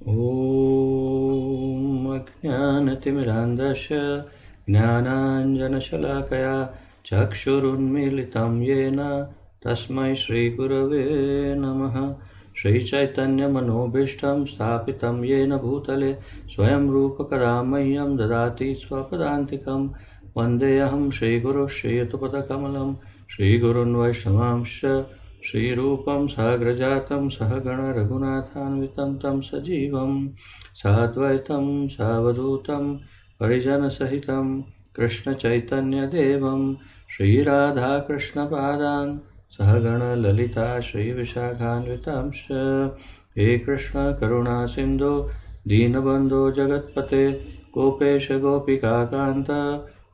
ॐ अज्ञानतिमिरान्धस्य ज्ञानाञ्जनशलाकया चक्षुरुन्मीलितं येन तस्मै श्रीगुरवे नमः। श्रीचैतन्यमनोभीष्टं स्थापितं येन भूतले स्वयं रूपकदा मह्यं ददाति स्वपदान्तिकं। वन्देऽहं श्रीगुरुं श्रीयुतपदकमलं श्रीगुरुन् वैष्णवांश्च श्रीरूपं साग्रजातं सहगण रघुनाथान्वितं तं सजीवं साद्वैतं सावधूतं परिजनसहितं कृष्णचैतन्यदेवं श्रीराधाकृष्णपादान् सहगण ललिता श्रीविशाखान्वितांश्च। हे कृष्ण करुणा सिन्धो दीनबन्धो जगत्पते गोपेश गोपिकान्त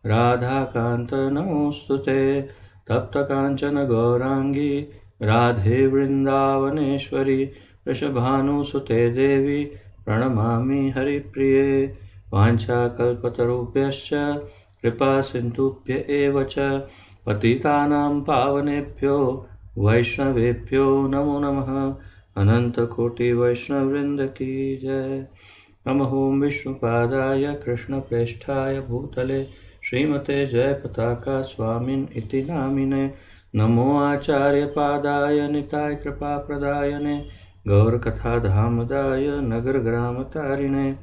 राधाकान्त नमोऽस्तुते। तप्तकाञ्चन गौराङ्गी राधे वृन्दावनेश्वरी वृषभानुसुते देवी प्रणमामि हरिप्रिये। वाञ्छाकल्पतरुभ्यश्च कृपासिन्धुभ्य एव च पतितानां पावनेभ्यो वैष्णवेभ्यो नमो नमः। अनन्तकोटिवैष्णववृन्द की जय। नमः ओं विष्णुपादाय कृष्णप्रेष्ठाय भूतले श्रीमते जयपताका स्वामिन् इति नामिने। नमो आचार्यपादाय निताय कृपाप्रदायने गौरकथाधामदाय नगरग्रामतारिणे।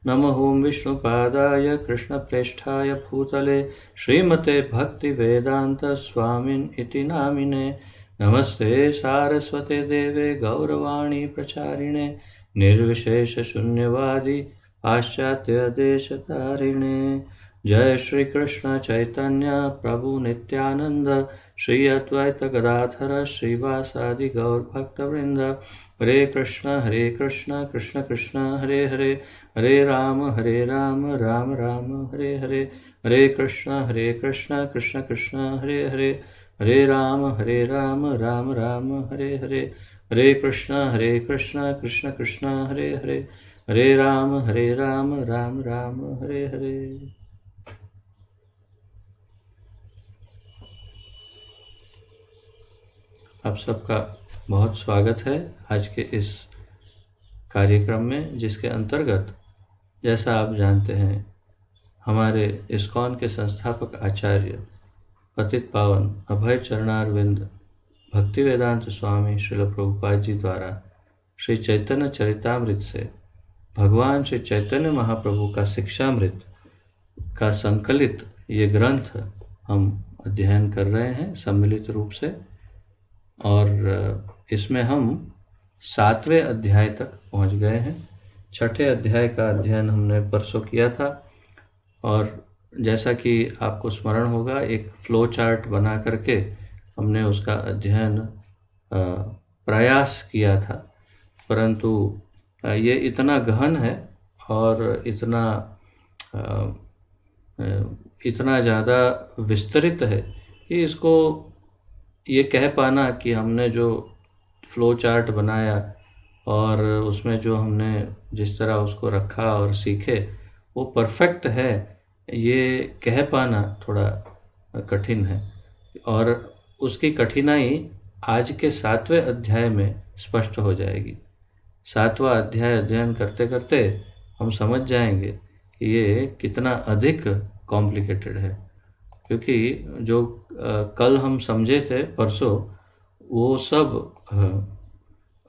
नमः ओं विष्णुपादाय कृष्णप्रेष्ठाय भूतले श्रीमते भक्तिवेदान्त स्वामिन् इति नामिने। नमस्ते सारस्वते देवे गौरवाणी प्रचारिणे निर्विशेषशून्यवादी पाश्चात्यदेशतारिणे। जय श्री कृष्ण चैतन्य प्रभु नित्यानंद श्री अद्वैत गदाधर श्रीवासादि गौर भक्तवृंद। हरे कृष्ण कृष्ण कृष्ण हरे हरे हरे राम राम राम हरे हरे। हरे कृष्ण कृष्ण कृष्ण हरे हरे हरे राम राम राम हरे हरे। हरे कृष्ण कृष्ण कृष्ण हरे हरे हरे राम राम राम हरे हरे। आप सबका बहुत स्वागत है आज के इस कार्यक्रम में, जिसके अंतर्गत जैसा आप जानते हैं हमारे इस्कॉन के संस्थापक आचार्य पतित पावन अभय चरणारविंद भक्तिवेदांत स्वामी श्रील प्रभुपाद जी द्वारा श्री चैतन्य चरितामृत से भगवान श्री चैतन्य महाप्रभु का शिक्षामृत का संकलित ये ग्रंथ हम अध्ययन कर रहे हैं सम्मिलित रूप से। और इसमें हम 7वें अध्याय तक पहुंच गए हैं। 6ठे अध्याय का अध्ययन हमने परसों किया था और जैसा कि आपको स्मरण होगा एक फ्लो चार्ट बना करके हमने उसका अध्ययन प्रयास किया था, परंतु ये इतना गहन है और इतना ज़्यादा विस्तृत है कि इसको ये कह पाना कि हमने जो फ्लो चार्ट बनाया और उसमें जो हमने जिस तरह उसको रखा और सीखे वो परफेक्ट है, ये कह पाना थोड़ा कठिन है। और उसकी कठिनाई आज के 7वें अध्याय में स्पष्ट हो जाएगी। 7वां अध्याय अध्ययन करते करते हम समझ जाएंगे कि ये कितना अधिक कॉम्प्लिकेटेड है, क्योंकि जो कल हम समझे थे परसों वो सब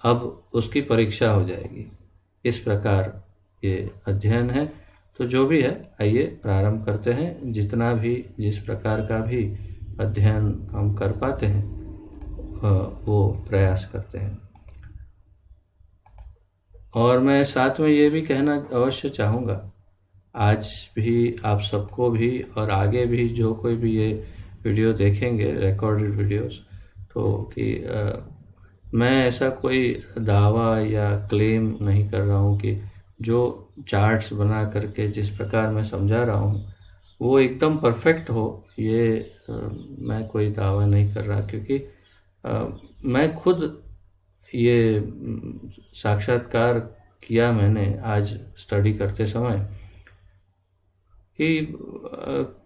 अब उसकी परीक्षा हो जाएगी। इस प्रकार ये अध्ययन है। तो जो भी है आइए प्रारंभ करते हैं। जितना भी जिस प्रकार का भी अध्ययन हम कर पाते हैं वो प्रयास करते हैं। और मैं साथ में ये भी कहना अवश्य चाहूँगा, आज भी आप सबको भी और आगे भी जो कोई भी ये वीडियो देखेंगे रिकॉर्डेड वीडियोस, तो कि मैं ऐसा कोई दावा या क्लेम नहीं कर रहा हूँ कि जो चार्ट्स बना करके जिस प्रकार मैं समझा रहा हूँ वो एकदम परफेक्ट हो, ये मैं कोई दावा नहीं कर रहा, क्योंकि मैं खुद ये साक्षात्कार किया मैंने आज स्टडी करते समय कि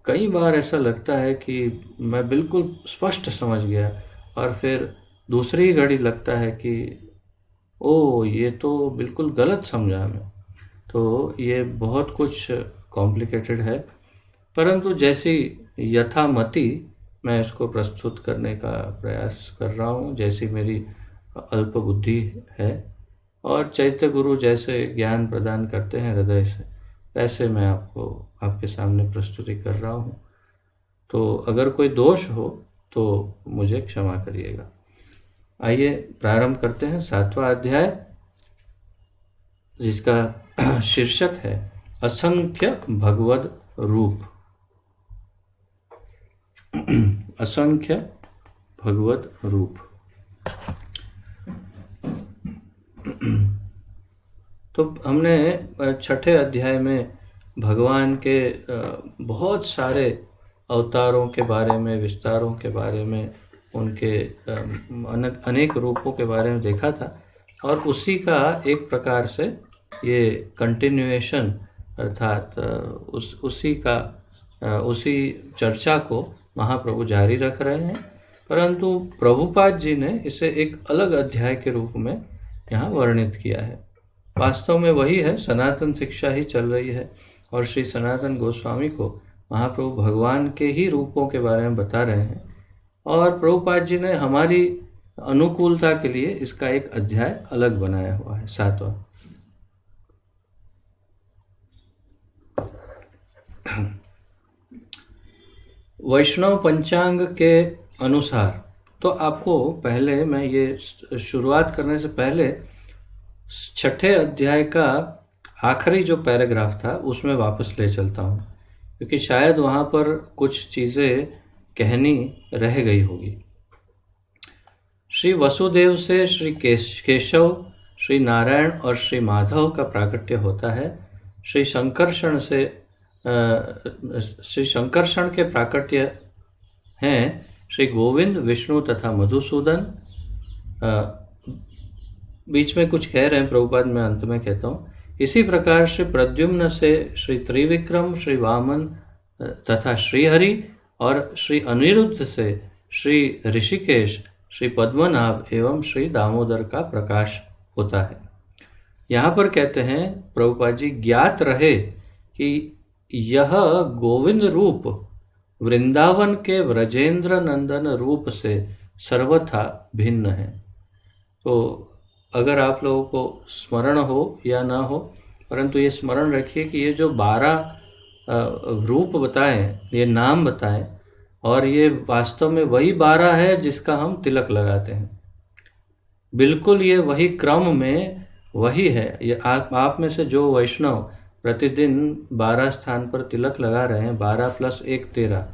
कई बार ऐसा लगता है कि मैं बिल्कुल स्पष्ट समझ गया और फिर दूसरी घड़ी लगता है कि ओ ये तो बिल्कुल गलत समझा मैं। तो ये बहुत कुछ कॉम्प्लिकेटेड है, परंतु जैसी यथामति मैं इसको प्रस्तुत करने का प्रयास कर रहा हूँ, जैसी मेरी अल्प बुद्धि है और चैत्य गुरु जैसे ज्ञान प्रदान करते हैं हृदय से, वैसे मैं आपको आपके सामने प्रस्तुति कर रहा हूँ। तो अगर कोई दोष हो तो मुझे क्षमा करिएगा। आइए प्रारंभ करते हैं 7वां अध्याय, जिसका शीर्षक है असंख्य भगवद रूप। असंख्य भगवद रूप। तो हमने छठे अध्याय में भगवान के बहुत सारे अवतारों के बारे में, विस्तारों के बारे में, उनके अनेक रूपों के बारे में देखा था, और उसी का एक प्रकार से ये कंटिन्यूएशन, अर्थात उसी चर्चा को महाप्रभु जारी रख रहे हैं, परंतु प्रभुपाद जी ने इसे एक अलग अध्याय के रूप में यहाँ वर्णित किया है। वास्तव में वही है, सनातन शिक्षा ही चल रही है और श्री सनातन गोस्वामी को महाप्रभु भगवान के ही रूपों के बारे में बता रहे हैं, और प्रभुपाद जी ने हमारी अनुकूलता के लिए इसका एक अध्याय अलग बनाया हुआ है, 7वां। वैष्णव पंचांग के अनुसार, तो आपको पहले मैं ये शुरुआत करने से पहले छठे अध्याय का आखिरी जो पैराग्राफ था उसमें वापस ले चलता हूँ, क्योंकि शायद वहाँ पर कुछ चीज़ें कहनी रह गई होगी। श्री वसुदेव से श्री केशव, श्री नारायण और श्री माधव का प्राकट्य होता है। श्री संकर्षण के प्राकट्य हैं श्री गोविंद, विष्णु तथा मधुसूदन। बीच में कुछ कह रहे हैं प्रभुपाद, मैं अंत में कहता हूँ। इसी प्रकार श्री प्रद्युम्न से श्री त्रिविक्रम, श्री वामन तथा श्रीहरि, और श्री अनिरुद्ध से श्री ऋषिकेश, श्री पद्मनाभ एवं श्री दामोदर का प्रकाश होता है। यहाँ पर कहते हैं प्रभुपाद जी, ज्ञात रहे कि यह गोविंद रूप वृंदावन के व्रजेंद्र नंदन रूप से सर्वथा भिन्न है। तो अगर आप लोगों को स्मरण हो या ना हो, परंतु ये स्मरण रखिए कि ये जो 12 रूप बताए, ये नाम बताए, और ये वास्तव में वही 12 है जिसका हम तिलक लगाते हैं। बिल्कुल ये वही क्रम में वही है। ये आप में से जो वैष्णव प्रतिदिन 12 स्थान पर तिलक लगा रहे हैं, 12 + 1 13,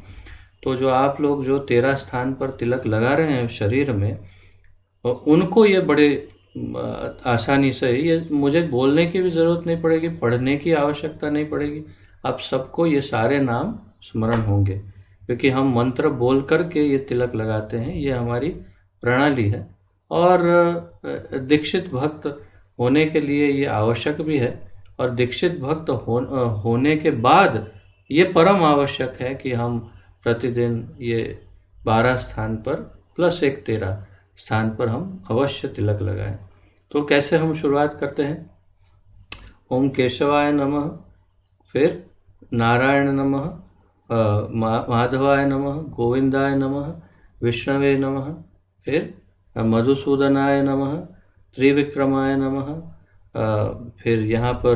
तो जो आप लोग जो 13 स्थान पर तिलक लगा रहे हैं शरीर में, उनको ये बड़े आसानी से, ये मुझे बोलने की भी ज़रूरत नहीं पड़ेगी, पढ़ने की आवश्यकता नहीं पड़ेगी, आप सबको ये सारे नाम स्मरण होंगे, क्योंकि हम मंत्र बोल करके ये तिलक लगाते हैं। ये हमारी प्रणाली है, और दीक्षित भक्त होने के लिए ये आवश्यक भी है, और दीक्षित भक्त होने के बाद ये परम आवश्यक है कि हम प्रतिदिन ये 12 स्थान पर +1 13 स्थान पर हम अवश्य तिलक लगाएं। तो कैसे हम शुरुआत करते हैं? ओम केशवाय नमः, फिर नारायण नमः, माधवाय नमः, गोविंदाय नमः, विष्णवे नमः, फिर मधुसूदनाय नमः, त्रिविक्रमाय नमः, फिर यहाँ पर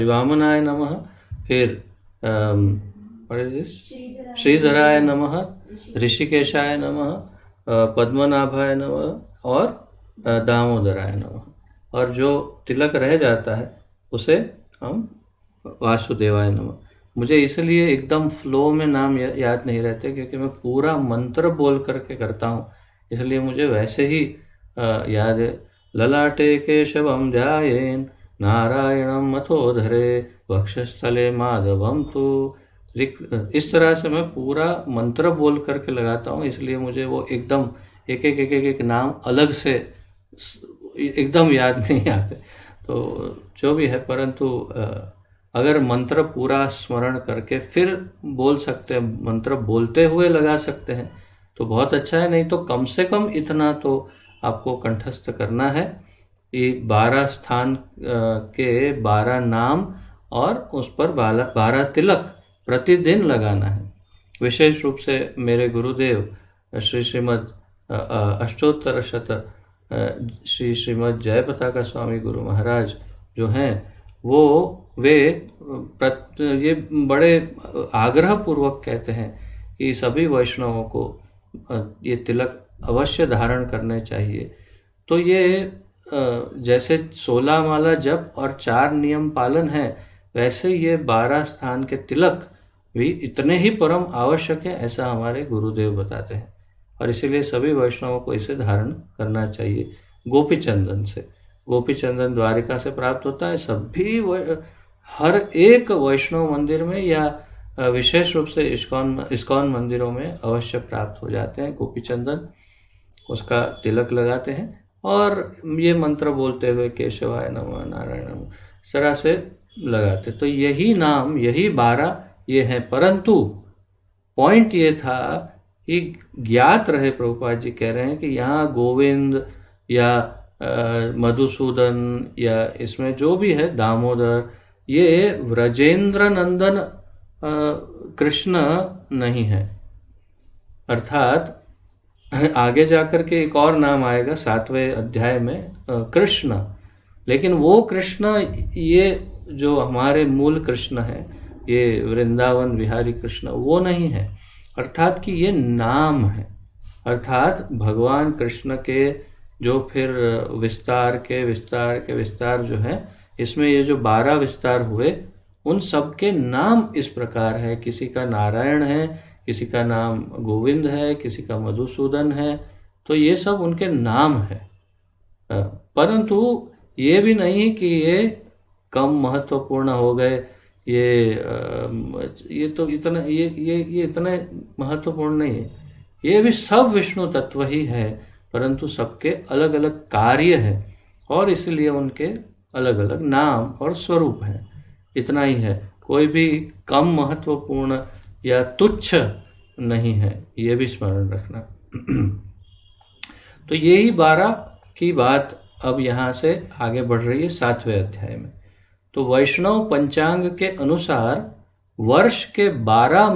वामनाय नमः, फिर श्रीधराय नमः, ऋषिकेशाय नमः, पद्मनाभाय नमः और दामोदराय नमः। और जो तिलक रह जाता है उसे हम वासुदेवाय नमः। मुझे इसलिए एकदम फ्लो में नाम याद नहीं रहते, क्योंकि मैं पूरा मंत्र बोल करके करता हूँ, इसलिए मुझे वैसे ही याद है। ललाटे केशवम ध्यायेन नारायणम मथोधरे वक्षस्थले माधवम तु। इस तरह से मैं पूरा मंत्र बोल करके लगाता हूँ, इसलिए मुझे वो एकदम एक नाम अलग से एकदम याद नहीं आते। तो जो भी है, परंतु अगर मंत्र पूरा स्मरण करके फिर बोल सकते हैं, मंत्र बोलते हुए लगा सकते हैं तो बहुत अच्छा है, नहीं तो कम से कम इतना तो आपको कंठस्थ करना है। ये 12 स्थान के 12 नाम और उस पर 12 तिलक प्रतिदिन लगाना है। विशेष रूप से मेरे गुरुदेव श्रीमद् अष्टोत्तर शत श्रीमद् जय पताका स्वामी गुरु महाराज जो हैं वो वे ये बड़े आग्रह पूर्वक कहते हैं कि सभी वैष्णवों को ये तिलक अवश्य धारण करने चाहिए। तो ये जैसे 16 माला जप और 4 नियम पालन है, वैसे ये 12 स्थान के तिलक भी इतने ही परम आवश्यक है, ऐसा हमारे गुरुदेव बताते हैं। और इसीलिए सभी वैष्णवों को इसे धारण करना चाहिए। गोपी चंदन से, गोपी चंदन द्वारिका से प्राप्त होता है। सभी हर एक वैष्णव मंदिर में या विशेष रूप से इस्कॉन मंदिरों में अवश्य प्राप्त हो जाते हैं गोपी चंदन। उसका तिलक लगाते हैं और ये मंत्र बोलते हुए केशवाय नमः नारायण नमः इस तरह से लगाते। तो यही नाम, यही 12 ये हैं। परंतु पॉइंट ये था कि ज्ञात रहे, प्रभुपाद जी कह रहे हैं कि यहाँ गोविंद या मधुसूदन या इसमें जो भी है दामोदर, ये व्रजेंद्र नंदन कृष्ण नहीं है। अर्थात आगे जाकर के एक और नाम आएगा 7वें अध्याय में कृष्ण, लेकिन वो कृष्ण ये जो हमारे मूल कृष्ण है, ये वृंदावन विहारी कृष्ण वो नहीं है। अर्थात कि ये नाम है। अर्थात भगवान कृष्ण के जो फिर विस्तार जो है, इसमें ये जो 12 विस्तार हुए उन सब के नाम इस प्रकार है। किसी का नारायण है, किसी का नाम गोविंद है, किसी का मधुसूदन है। तो ये सब उनके नाम है। परंतु ये भी नहीं कि ये कम महत्वपूर्ण हो गए। ये तो इतना ये इतने महत्वपूर्ण नहीं है। ये भी सब विष्णु तत्व ही है, परंतु सबके अलग अलग कार्य है और इसलिए उनके अलग अलग नाम और स्वरूप है। इतना ही है, कोई भी कम महत्वपूर्ण या तुच्छ नहीं है, ये भी स्मरण रखना। तो यही 12 की बात अब यहाँ से आगे बढ़ रही है 7वें अध्याय में। तो वैष्णव पंचांग के अनुसार वर्ष के 12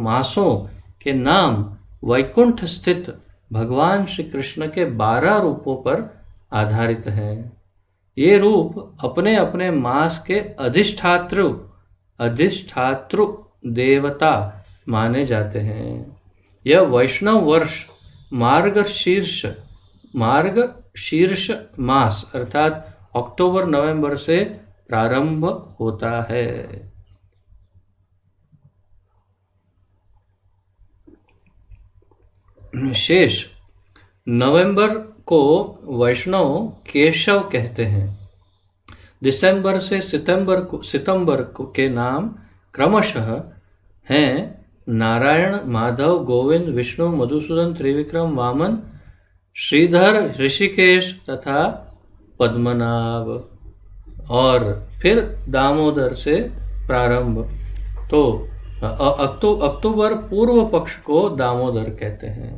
मासों के नाम वैकुंठ स्थित भगवान श्री कृष्ण के 12 रूपों पर आधारित हैं। ये रूप अपने अपने मास के अधिष्ठातृ देवता माने जाते हैं। यह वैष्णव वर्ष मार्गशीर्ष मास अर्थात अक्टूबर नवंबर से प्रारंभ होता है। शेष नवंबर को वैष्णव केशव कहते हैं। दिसंबर से सितंबर के नाम क्रमशः हैं नारायण, माधव, गोविंद, विष्णु, मधुसूदन, त्रिविक्रम, वामन, श्रीधर, ऋषिकेश तथा पद्मनाभ। और फिर दामोदर से प्रारंभ। तो अक्टूबर पूर्व पक्ष को दामोदर कहते हैं।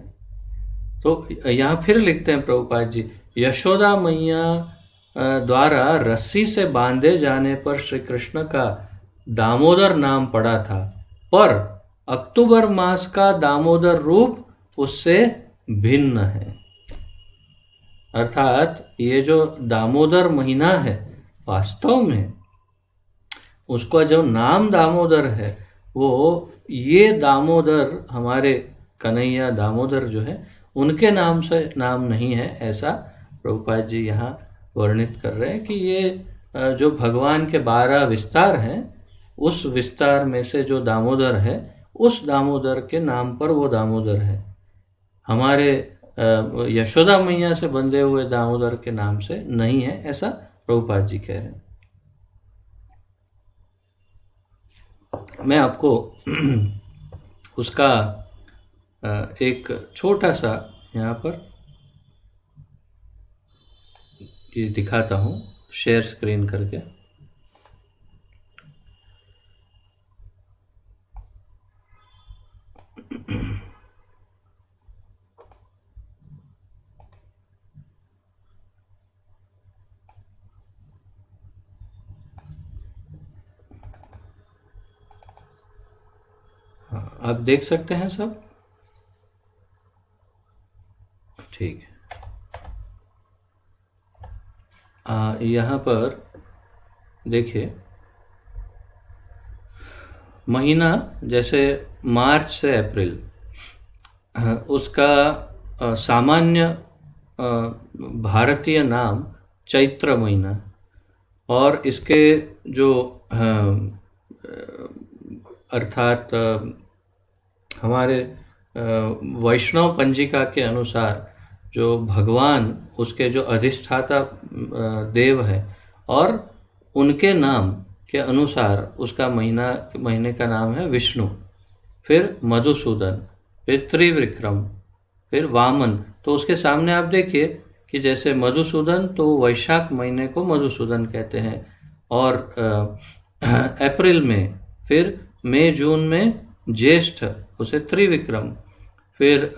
तो यहाँ फिर लिखते हैं प्रभुपाद जी, यशोदा मैया द्वारा रस्सी से बांधे जाने पर श्री कृष्ण का दामोदर नाम पड़ा था, पर अक्टूबर मास का दामोदर रूप उससे भिन्न है। अर्थात ये जो दामोदर महीना है, वास्तव में उसका जो नाम दामोदर है, वो ये दामोदर हमारे कन्हैया दामोदर जो है उनके नाम से नाम नहीं है, ऐसा प्रभुपाद जी यहाँ वर्णित कर रहे हैं कि ये जो भगवान के 12 विस्तार हैं, उस विस्तार में से जो दामोदर है, उस दामोदर के नाम पर वो दामोदर है। हमारे यशोदा मैया से बंधे हुए दामोदर के नाम से नहीं है, ऐसा प्रभुपाद जी कह रहे हैं। मैं आपको उसका एक छोटा सा यहाँ पर ये दिखाता हूँ, शेयर स्क्रीन करके। आप देख सकते हैं सब? ठीक है। यहाँ पर देखिए, महीना जैसे मार्च से अप्रैल, उसका सामान्य भारतीय नाम चैत्र महीना, और इसके जो अर्थात हमारे वैष्णव पंजिका के अनुसार जो भगवान, उसके जो अधिष्ठाता देव है, और उनके नाम के अनुसार उसका महीने का नाम है विष्णु, फिर मधुसूदन, फिर त्रिविक्रम, फिर वामन। तो उसके सामने आप देखिए कि जैसे मधुसूदन, तो वैशाख महीने को मधुसूदन कहते हैं, और अप्रैल में, फिर मई जून में ज्येष्ठ, उसे त्रिविक्रम, फिर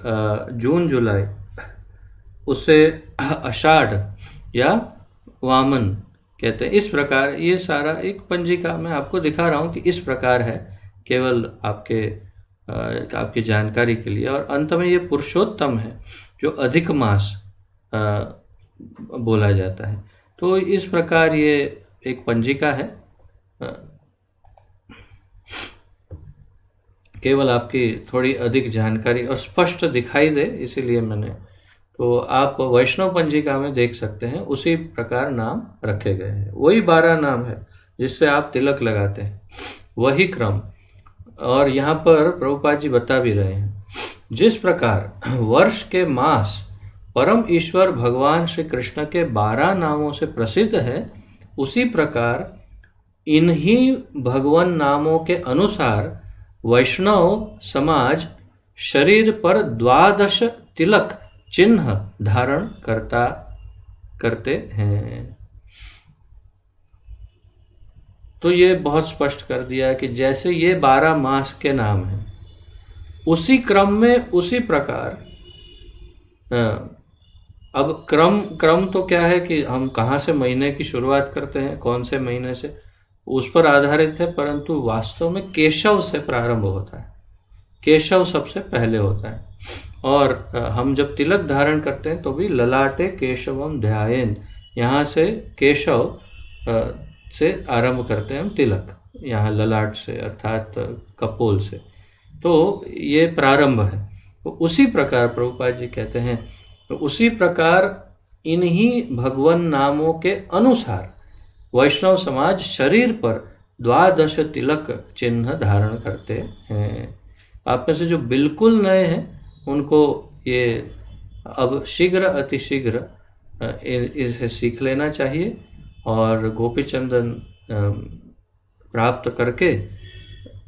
जून जुलाई उसे आषाढ़ या वामन कहते हैं। इस प्रकार ये सारा एक पंजिका मैं आपको दिखा रहा हूँ कि इस प्रकार है, केवल आपकी जानकारी के लिए। और अंत में ये पुरुषोत्तम है जो अधिक मास बोला जाता है। तो इस प्रकार ये एक पंजिका है, केवल आपकी थोड़ी अधिक जानकारी और स्पष्ट दिखाई दे इसीलिए मैंने। तो आप वैष्णव पंजिका में देख सकते हैं, उसी प्रकार नाम रखे गए हैं। वही 12 नाम है जिससे आप तिलक लगाते हैं, वही क्रम। और यहाँ पर प्रभुपाद जी बता भी रहे हैं, जिस प्रकार वर्ष के मास परम ईश्वर भगवान श्री कृष्ण के 12 नामों से प्रसिद्ध है, उसी प्रकार इन्हीं भगवान नामों के अनुसार वैष्णव समाज शरीर पर 12 तिलक चिन्ह धारण करते हैं। तो ये बहुत स्पष्ट कर दिया है कि जैसे ये 12 मास के नाम हैं, उसी क्रम में, उसी प्रकार अब क्रम तो क्या है कि हम कहाँ से महीने की शुरुआत करते हैं, कौन से महीने से, उस पर आधारित है, परंतु वास्तव में केशव से प्रारंभ होता है। केशव सबसे पहले होता है। और हम जब तिलक धारण करते हैं तो भी ललाटे केशवम ध्यायेन, यहाँ से केशव से आरंभ करते हैं हम तिलक, यहाँ ललाट से अर्थात कपोल से। तो ये प्रारंभ है। तो उसी प्रकार प्रभुपाद जी कहते हैं, तो उसी प्रकार इन्हीं भगवान नामों के अनुसार वैष्णव समाज शरीर पर 12 तिलक चिन्ह धारण करते हैं। आप में से जो बिल्कुल नए हैं उनको ये अब शीघ्र अतिशीघ्र इसे सीख लेना चाहिए और गोपी चंदन प्राप्त करके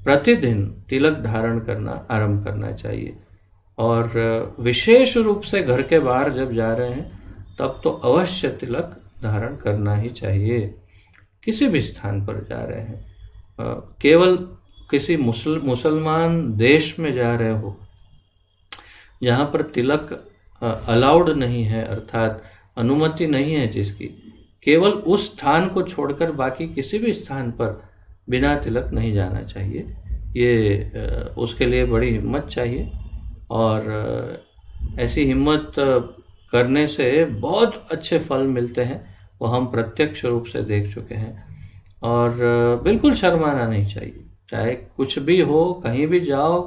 प्रतिदिन तिलक धारण करना आरंभ करना चाहिए। और विशेष रूप से घर के बाहर जब जा रहे हैं तब तो अवश्य तिलक धारण करना ही चाहिए। किसी भी स्थान पर जा रहे हैं, केवल किसी मुसलमान देश में जा रहे हो जहाँ पर तिलक अलाउड नहीं है, अर्थात अनुमति नहीं है जिसकी, केवल उस स्थान को छोड़कर बाकी किसी भी स्थान पर बिना तिलक नहीं जाना चाहिए। ये उसके लिए बड़ी हिम्मत चाहिए, और ऐसी हिम्मत करने से बहुत अच्छे फल मिलते हैं, वो हम प्रत्यक्ष रूप से देख चुके हैं। और बिल्कुल शर्माना नहीं चाहिए, चाहे कुछ भी हो, कहीं भी जाओ,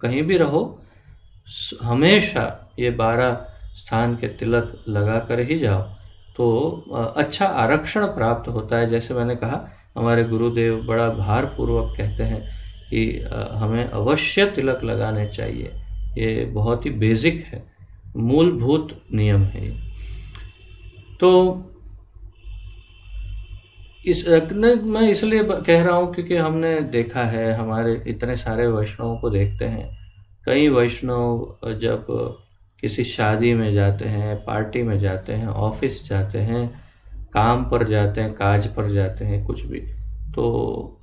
कहीं भी रहो, हमेशा ये 12 स्थान के तिलक लगा कर ही जाओ, तो अच्छा आरक्षण प्राप्त होता है। जैसे मैंने कहा, हमारे गुरुदेव बड़ा भारपूर्वक कहते हैं कि हमें अवश्य तिलक लगाने चाहिए। ये बहुत ही बेसिक है, मूलभूत नियम है ये। तो मैं इसलिए कह रहा हूँ क्योंकि हमने देखा है, हमारे इतने सारे वैष्णवों को देखते हैं, कई वैष्णव जब किसी शादी में जाते हैं, पार्टी में जाते हैं, ऑफिस जाते हैं, काम पर जाते हैं, काज पर जाते हैं, कुछ भी, तो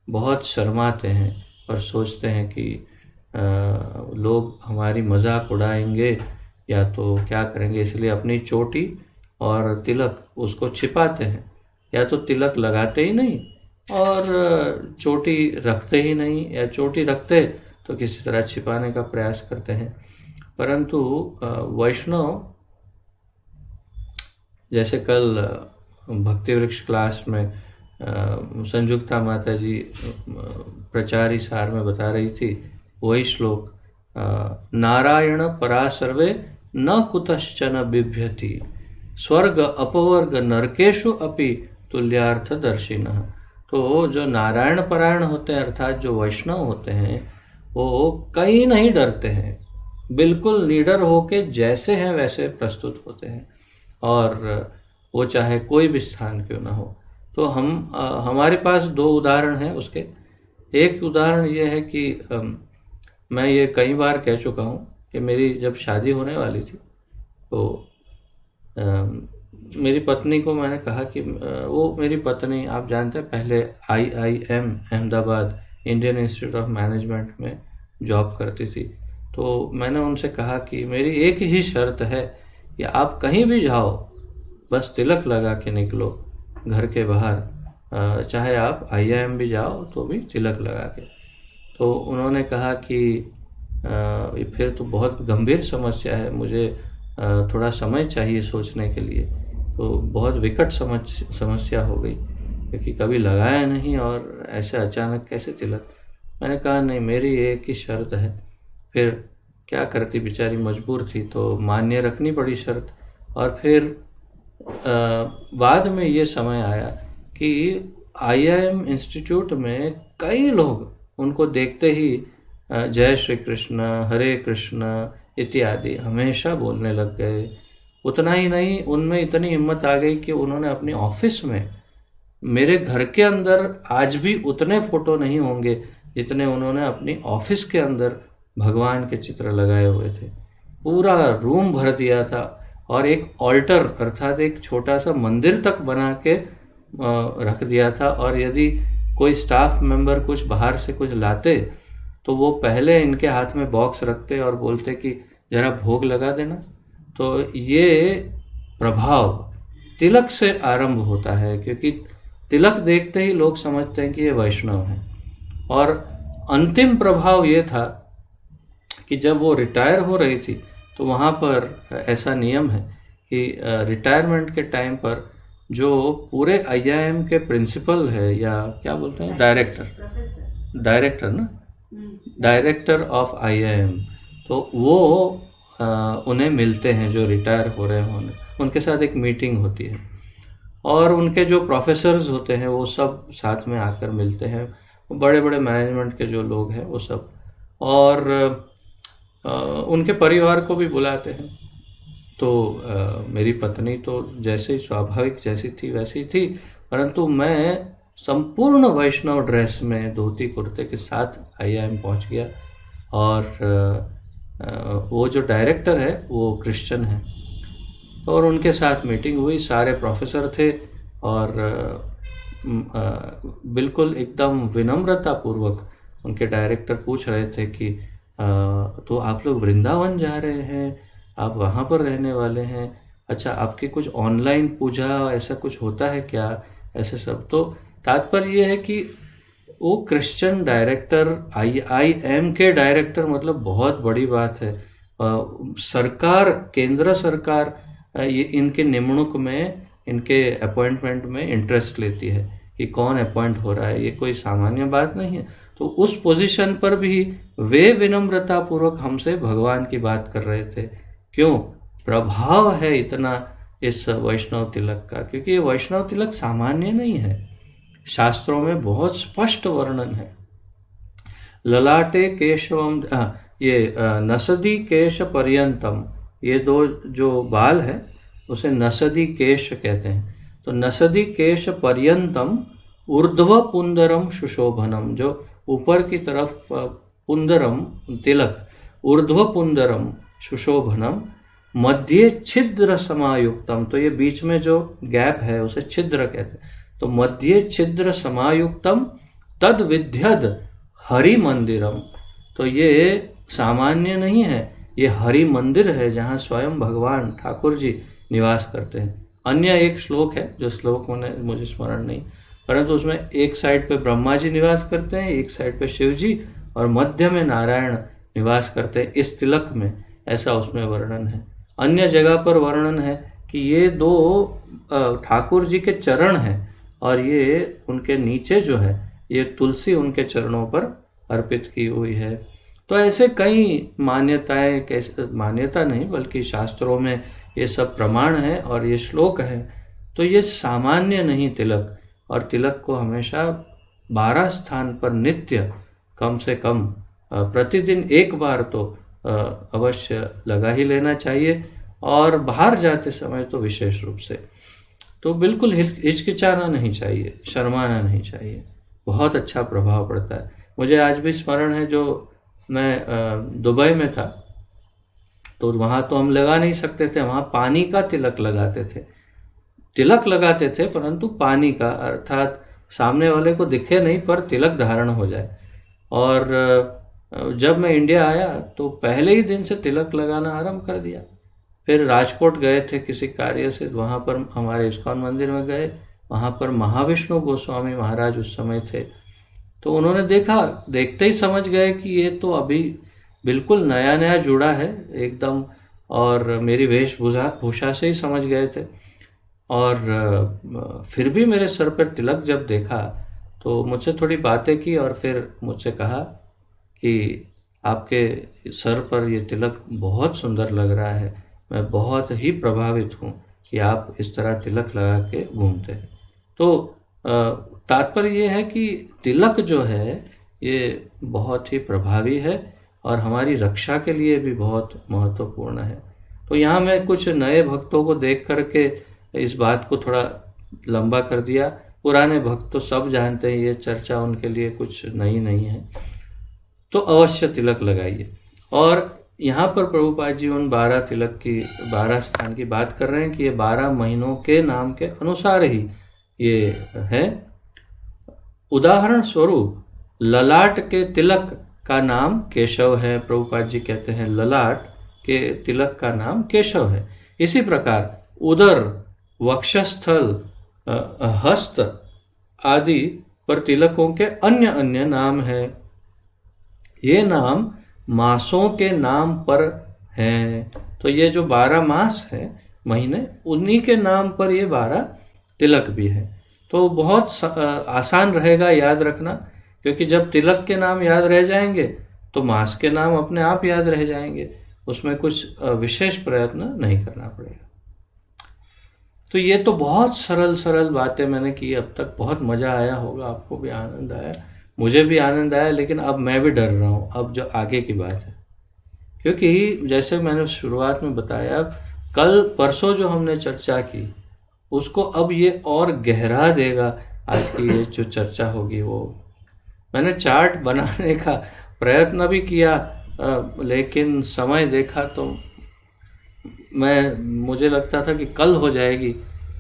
बहुत शर्माते हैं और सोचते हैं कि लोग हमारी मजाक उड़ाएंगे या तो क्या करेंगे, इसलिए अपनी चोटी और तिलक उसको छिपाते हैं, या तो तिलक लगाते ही नहीं, और चोटी रखते ही नहीं, या चोटी रखते तो किसी तरह छिपाने का प्रयास करते हैं। परंतु वैष्णव, जैसे कल भक्ति वृक्ष क्लास में संयुक्ता माता जी प्रचारी सार में बता रही थी वही श्लोक, नारायण परा सर्वे न कुतश्चन बिभ्यति स्वर्ग अपवर्ग नरकेशु अपि तुल्यार्थ दर्शिनः। तो जो नारायण परायण होते हैं, अर्थात जो वैष्णव होते हैं, वो कहीं नहीं डरते हैं, बिल्कुल निडर होके जैसे हैं वैसे प्रस्तुत होते हैं, और वो चाहे कोई भी स्थान क्यों ना हो। तो हमारे पास दो उदाहरण हैं उसके। एक उदाहरण ये है कि मैं ये कई बार कह चुका हूँ कि मेरी जब शादी होने वाली थी तो मेरी पत्नी को मैंने कहा कि वो मेरी पत्नी, आप जानते हैं, पहले IIM Ahmedabad Indian institute of management में जॉब करती थी। तो मैंने उनसे कहा कि मेरी एक ही शर्त है कि आप कहीं भी जाओ बस तिलक लगा के निकलो घर के बाहर, चाहे आप IIM भी जाओ तो भी तिलक लगा के। तो उन्होंने कहा कि फिर तो बहुत गंभीर समस्या है, मुझे थोड़ा समय चाहिए सोचने के लिए। तो बहुत विकट समस्या हो गई क्योंकि कभी लगाया नहीं और ऐसे अचानक कैसे तिलक। मैंने कहा नहीं, मेरी एक ही शर्त है। फिर क्या करती, बेचारी मजबूर थी तो मान्य रखनी पड़ी शर्त। और फिर बाद में ये समय आया कि IIM इंस्टीट्यूट में कई लोग उनको देखते ही जय श्री कृष्ण, हरे कृष्ण इत्यादि हमेशा बोलने लग गए। उतना ही नहीं, उनमें इतनी हिम्मत आ गई कि उन्होंने अपने ऑफिस में, मेरे घर के अंदर आज भी उतने फोटो नहीं होंगे जितने उन्होंने अपनी ऑफिस के अंदर भगवान के चित्र लगाए हुए थे। पूरा रूम भर दिया था और एक ऑल्टर अर्थात एक छोटा सा मंदिर तक बना के रख दिया था। और यदि कोई स्टाफ मेंबर कुछ बाहर से कुछ लाते तो वो पहले इनके हाथ में बॉक्स रखते और बोलते कि जरा भोग लगा देना। तो ये प्रभाव तिलक से आरंभ होता है, क्योंकि तिलक देखते ही लोग समझते हैं कि ये वैष्णव है। और अंतिम प्रभाव ये था कि जब वो रिटायर हो रही थी तो वहाँ पर ऐसा नियम है कि रिटायरमेंट के टाइम पर जो पूरे IIM के प्रिंसिपल है, या क्या बोलते हैं, डायरेक्टर ना, डायरेक्टर ऑफ IIM, तो वो उन्हें मिलते हैं जो रिटायर हो रहे हों, उनके साथ एक मीटिंग होती है और उनके जो प्रोफेसर्स होते हैं वो सब साथ में आकर मिलते हैं, बड़े बड़े मैनेजमेंट के जो लोग हैं वो सब, और उनके परिवार को भी बुलाते हैं। तो मेरी पत्नी तो जैसे ही स्वाभाविक जैसी थी वैसी थी, परंतु मैं संपूर्ण वैष्णव ड्रेस में धोती कुर्ते के साथ IIM पहुंच गया। और वो जो डायरेक्टर है वो क्रिश्चियन है और उनके साथ मीटिंग हुई, सारे प्रोफेसर थे और बिल्कुल एकदम विनम्रता पूर्वक उनके डायरेक्टर पूछ रहे थे कि तो आप लोग वृंदावन जा रहे हैं, आप वहाँ पर रहने वाले हैं, अच्छा आपकी कुछ ऑनलाइन पूजा ऐसा कुछ होता है क्या, ऐसे सब। तो तात्पर्य ये है कि वो क्रिश्चियन डायरेक्टर, IIM के डायरेक्टर, मतलब बहुत बड़ी बात है। सरकार, केंद्र सरकार ये इनके निमणूक में, इनके अपॉइंटमेंट में इंटरेस्ट लेती है कि कौन अपॉइंट हो रहा है, ये कोई सामान्य बात नहीं है। तो उस पोजीशन पर भी वे विनम्रता पूर्वक हमसे भगवान की बात कर रहे थे। क्यों? प्रभाव है इतना इस वैष्णव तिलक का, क्योंकि ये वैष्णव तिलक सामान्य नहीं है, शास्त्रों में बहुत स्पष्ट वर्णन है। ललाटे केशवम, ये नसदी केश पर्यंतम, ये दो जो बाल है उसे नसदी केश कहते हैं। तो नसदी केश पर्यंतम ऊर्ध्व पुंदरम सुशोभनम, जो ऊपर की तरफ पुंदरम तिलक, ऊर्ध्व पुंदरम सुशोभनम, मध्य छिद्र समायुक्तम, तो ये बीच में जो गैप है उसे छिद्र कहते हैं। तो मध्य छिद्र समायुक्तम तद विद्यद हरि मंदिरम, तो ये सामान्य नहीं है, ये हरि मंदिर है जहाँ स्वयं भगवान ठाकुर जी निवास करते हैं। अन्य एक श्लोक है जो श्लोक मुझे स्मरण नहीं, परंतु उसमें एक साइड पे ब्रह्मा जी निवास करते हैं, एक साइड पे शिव जी, और मध्य में नारायण निवास करते हैं इस तिलक में, ऐसा उसमें वर्णन है। अन्य जगह पर वर्णन है कि ये दो ठाकुर जी के चरण हैं और ये उनके नीचे जो है ये तुलसी उनके चरणों पर अर्पित की हुई है। तो ऐसे कई मान्यताएं, कैसे मान्यता नहीं बल्कि शास्त्रों में ये सब प्रमाण है और ये श्लोक है। तो ये सामान्य नहीं तिलक, और तिलक को हमेशा 12 स्थान पर नित्य कम से कम प्रतिदिन एक बार तो अवश्य लगा ही लेना चाहिए, और बाहर जाते समय तो विशेष रूप से। तो बिल्कुल हिचकिचाना नहीं चाहिए, शर्माना नहीं चाहिए, बहुत अच्छा प्रभाव पड़ता है। मुझे आज भी स्मरण है, जो मैं दुबई में था तो वहाँ तो हम लगा नहीं सकते थे, वहाँ पानी का तिलक लगाते थे, तिलक लगाते थे परंतु पानी का, अर्थात सामने वाले को दिखे नहीं पर तिलक धारण हो जाए। और जब मैं इंडिया आया तो पहले ही दिन से तिलक लगाना आरंभ कर दिया। फिर राजकोट गए थे किसी कार्य से, वहाँ पर हमारे इस्कॉन मंदिर में गए, वहाँ पर महाविष्णु गोस्वामी महाराज उस समय थे। तो उन्होंने देखा, देखते ही समझ गए कि ये तो अभी बिल्कुल नया नया जुड़ा है एकदम, और मेरी वेशभूषा से ही समझ गए थे। और फिर भी मेरे सर पर तिलक जब देखा तो मुझसे थोड़ी बातें की और फिर मुझसे कहा कि आपके सर पर ये तिलक बहुत सुंदर लग रहा है, मैं बहुत ही प्रभावित हूँ कि आप इस तरह तिलक लगा के घूमते हैं। तो तात्पर्य ये है कि तिलक जो है ये बहुत ही प्रभावी है और हमारी रक्षा के लिए भी बहुत महत्वपूर्ण है। तो यहाँ मैं कुछ नए भक्तों को देख करके इस बात को थोड़ा लंबा कर दिया। पुराने भक्त तो सब जानते हैं, ये चर्चा उनके लिए कुछ नई नहीं है। तो अवश्य तिलक लगाइए। और यहाँ पर प्रभुपाद जी उन 12 तिलक की 12 स्थान की बात कर रहे हैं कि ये 12 महीनों के नाम के अनुसार ही ये है। उदाहरण स्वरूप ललाट के तिलक का नाम केशव है। प्रभुपाद जी कहते हैं ललाट के तिलक का नाम केशव है। इसी प्रकार उदर, वक्षस्थल, हस्त आदि पर तिलकों के अन्य अन्य नाम है। ये नाम मासों के नाम पर हैं। तो ये जो 12 मास है, महीने, उन्हीं के नाम पर ये 12 तिलक भी है। तो बहुत आसान रहेगा याद रखना, क्योंकि जब तिलक के नाम याद रह जाएंगे तो मास के नाम अपने आप याद रह जाएंगे, उसमें कुछ विशेष प्रयत्न नहीं करना पड़ेगा। तो ये तो बहुत सरल सरल बातें मैंने की अब तक। बहुत मज़ा आया होगा, आपको भी आनंद आया, मुझे भी आनंद आया, लेकिन अब मैं भी डर रहा हूँ अब जो आगे की बात है। क्योंकि जैसे मैंने शुरुआत में बताया, कल परसों जो हमने चर्चा की उसको अब ये और गहरा देगा। आज की ये जो चर्चा होगी वो, मैंने चार्ट बनाने का प्रयत्न भी किया, लेकिन समय देखा तो मुझे लगता था कि कल हो जाएगी,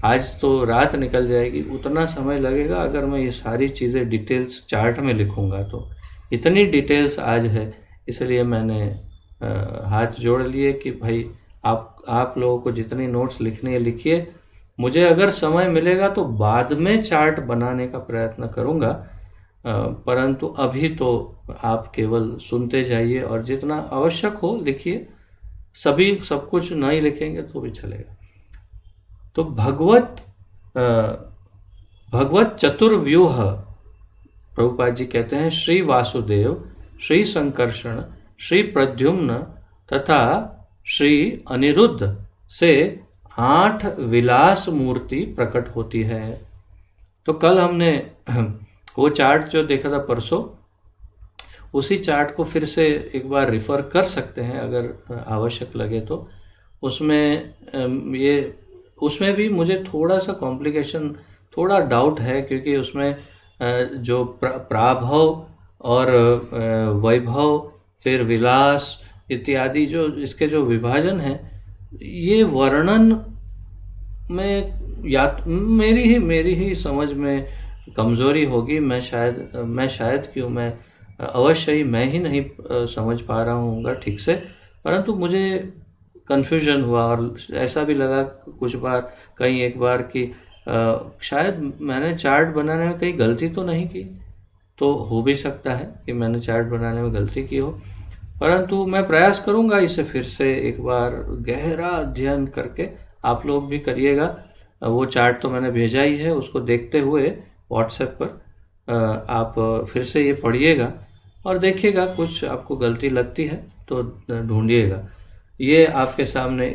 आज तो रात निकल जाएगी। उतना समय लगेगा अगर मैं ये सारी चीज़ें डिटेल्स चार्ट में लिखूंगा तो। इतनी डिटेल्स आज है, इसलिए मैंने हाथ जोड़ लिए कि भाई आप लोगों को जितनी नोट्स लिखनी है लिखिए। मुझे अगर समय मिलेगा तो बाद में चार्ट बनाने का प्रयत्न करूंगा, परंतु अभी तो आप केवल सुनते जाइए और जितना आवश्यक हो लिखिए। सब कुछ नहीं लिखेंगे तो भी चलेगा। तो भगवत चतुर्व्यूह, प्रभुपाद जी कहते हैं श्री वासुदेव, श्री संकर्षण, श्री प्रद्युम्न तथा श्री अनिरुद्ध से 8 विलास मूर्ति प्रकट होती है। तो कल हमने वो चार्ट जो देखा था परसों, उसी चार्ट को फिर से एक बार रिफ़र कर सकते हैं अगर आवश्यक लगे तो। उसमें भी मुझे थोड़ा सा कॉम्प्लिकेशन, थोड़ा डाउट है, क्योंकि उसमें जो प्राभव और वैभव, फिर विलास इत्यादि जो इसके जो विभाजन है, ये वर्णन में या मेरी ही समझ में कमज़ोरी होगी। मैं अवश्य ही मैं ही नहीं समझ पा रहा हूँगा ठीक से, परंतु मुझे कन्फ्यूजन हुआ और ऐसा भी लगा कुछ बार, कहीं एक बार कि शायद मैंने चार्ट बनाने में कहीं गलती तो नहीं की, तो हो भी सकता है कि मैंने चार्ट बनाने में गलती की हो, परंतु मैं प्रयास करूंगा इसे फिर से एक बार गहरा अध्ययन करके। आप लोग भी करिएगा। वो चार्ट तो मैंने भेजा ही है, उसको देखते हुए व्हाट्सएप पर आप फिर से ये पढ़िएगा और देखिएगा, कुछ आपको गलती लगती है तो ढूंढिएगा। ये आपके सामने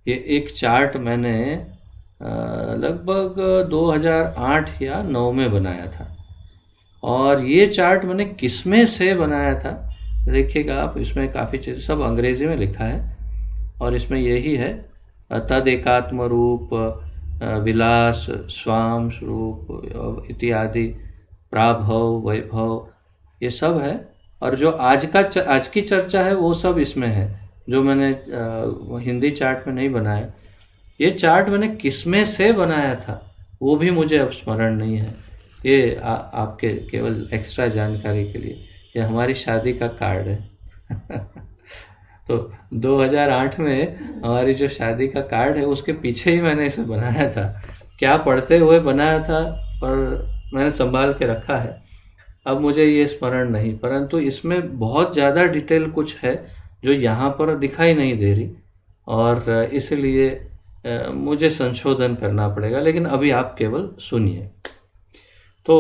ये एक चार्ट मैंने लगभग 2008 या 9 में बनाया था, और ये चार्ट मैंने किसमें से बनाया था देखिएगा आप। इसमें काफ़ी चीज़ सब अंग्रेजी में लिखा है, और इसमें यही है तद एकात्म रूप, विलास, स्वाम स्वरूप इत्यादि, प्राभव, वैभव, ये सब है। और जो आज की चर्चा है वो सब इसमें है, जो मैंने हिंदी चार्ट में नहीं बनाया। ये चार्ट मैंने किसमें से बनाया था वो भी मुझे अब स्मरण नहीं है। ये आपके केवल एक्स्ट्रा जानकारी के लिए, ये हमारी शादी का कार्ड है। तो 2008 में हमारी जो शादी का कार्ड है उसके पीछे ही मैंने इसे बनाया था। क्या पढ़ते हुए बनाया था, पर मैंने संभाल के रखा है। अब मुझे ये स्मरण नहीं, परंतु इसमें बहुत ज़्यादा डिटेल कुछ है जो यहाँ पर दिखाई नहीं दे रही, और इसलिए मुझे संशोधन करना पड़ेगा। लेकिन अभी आप केवल सुनिए। तो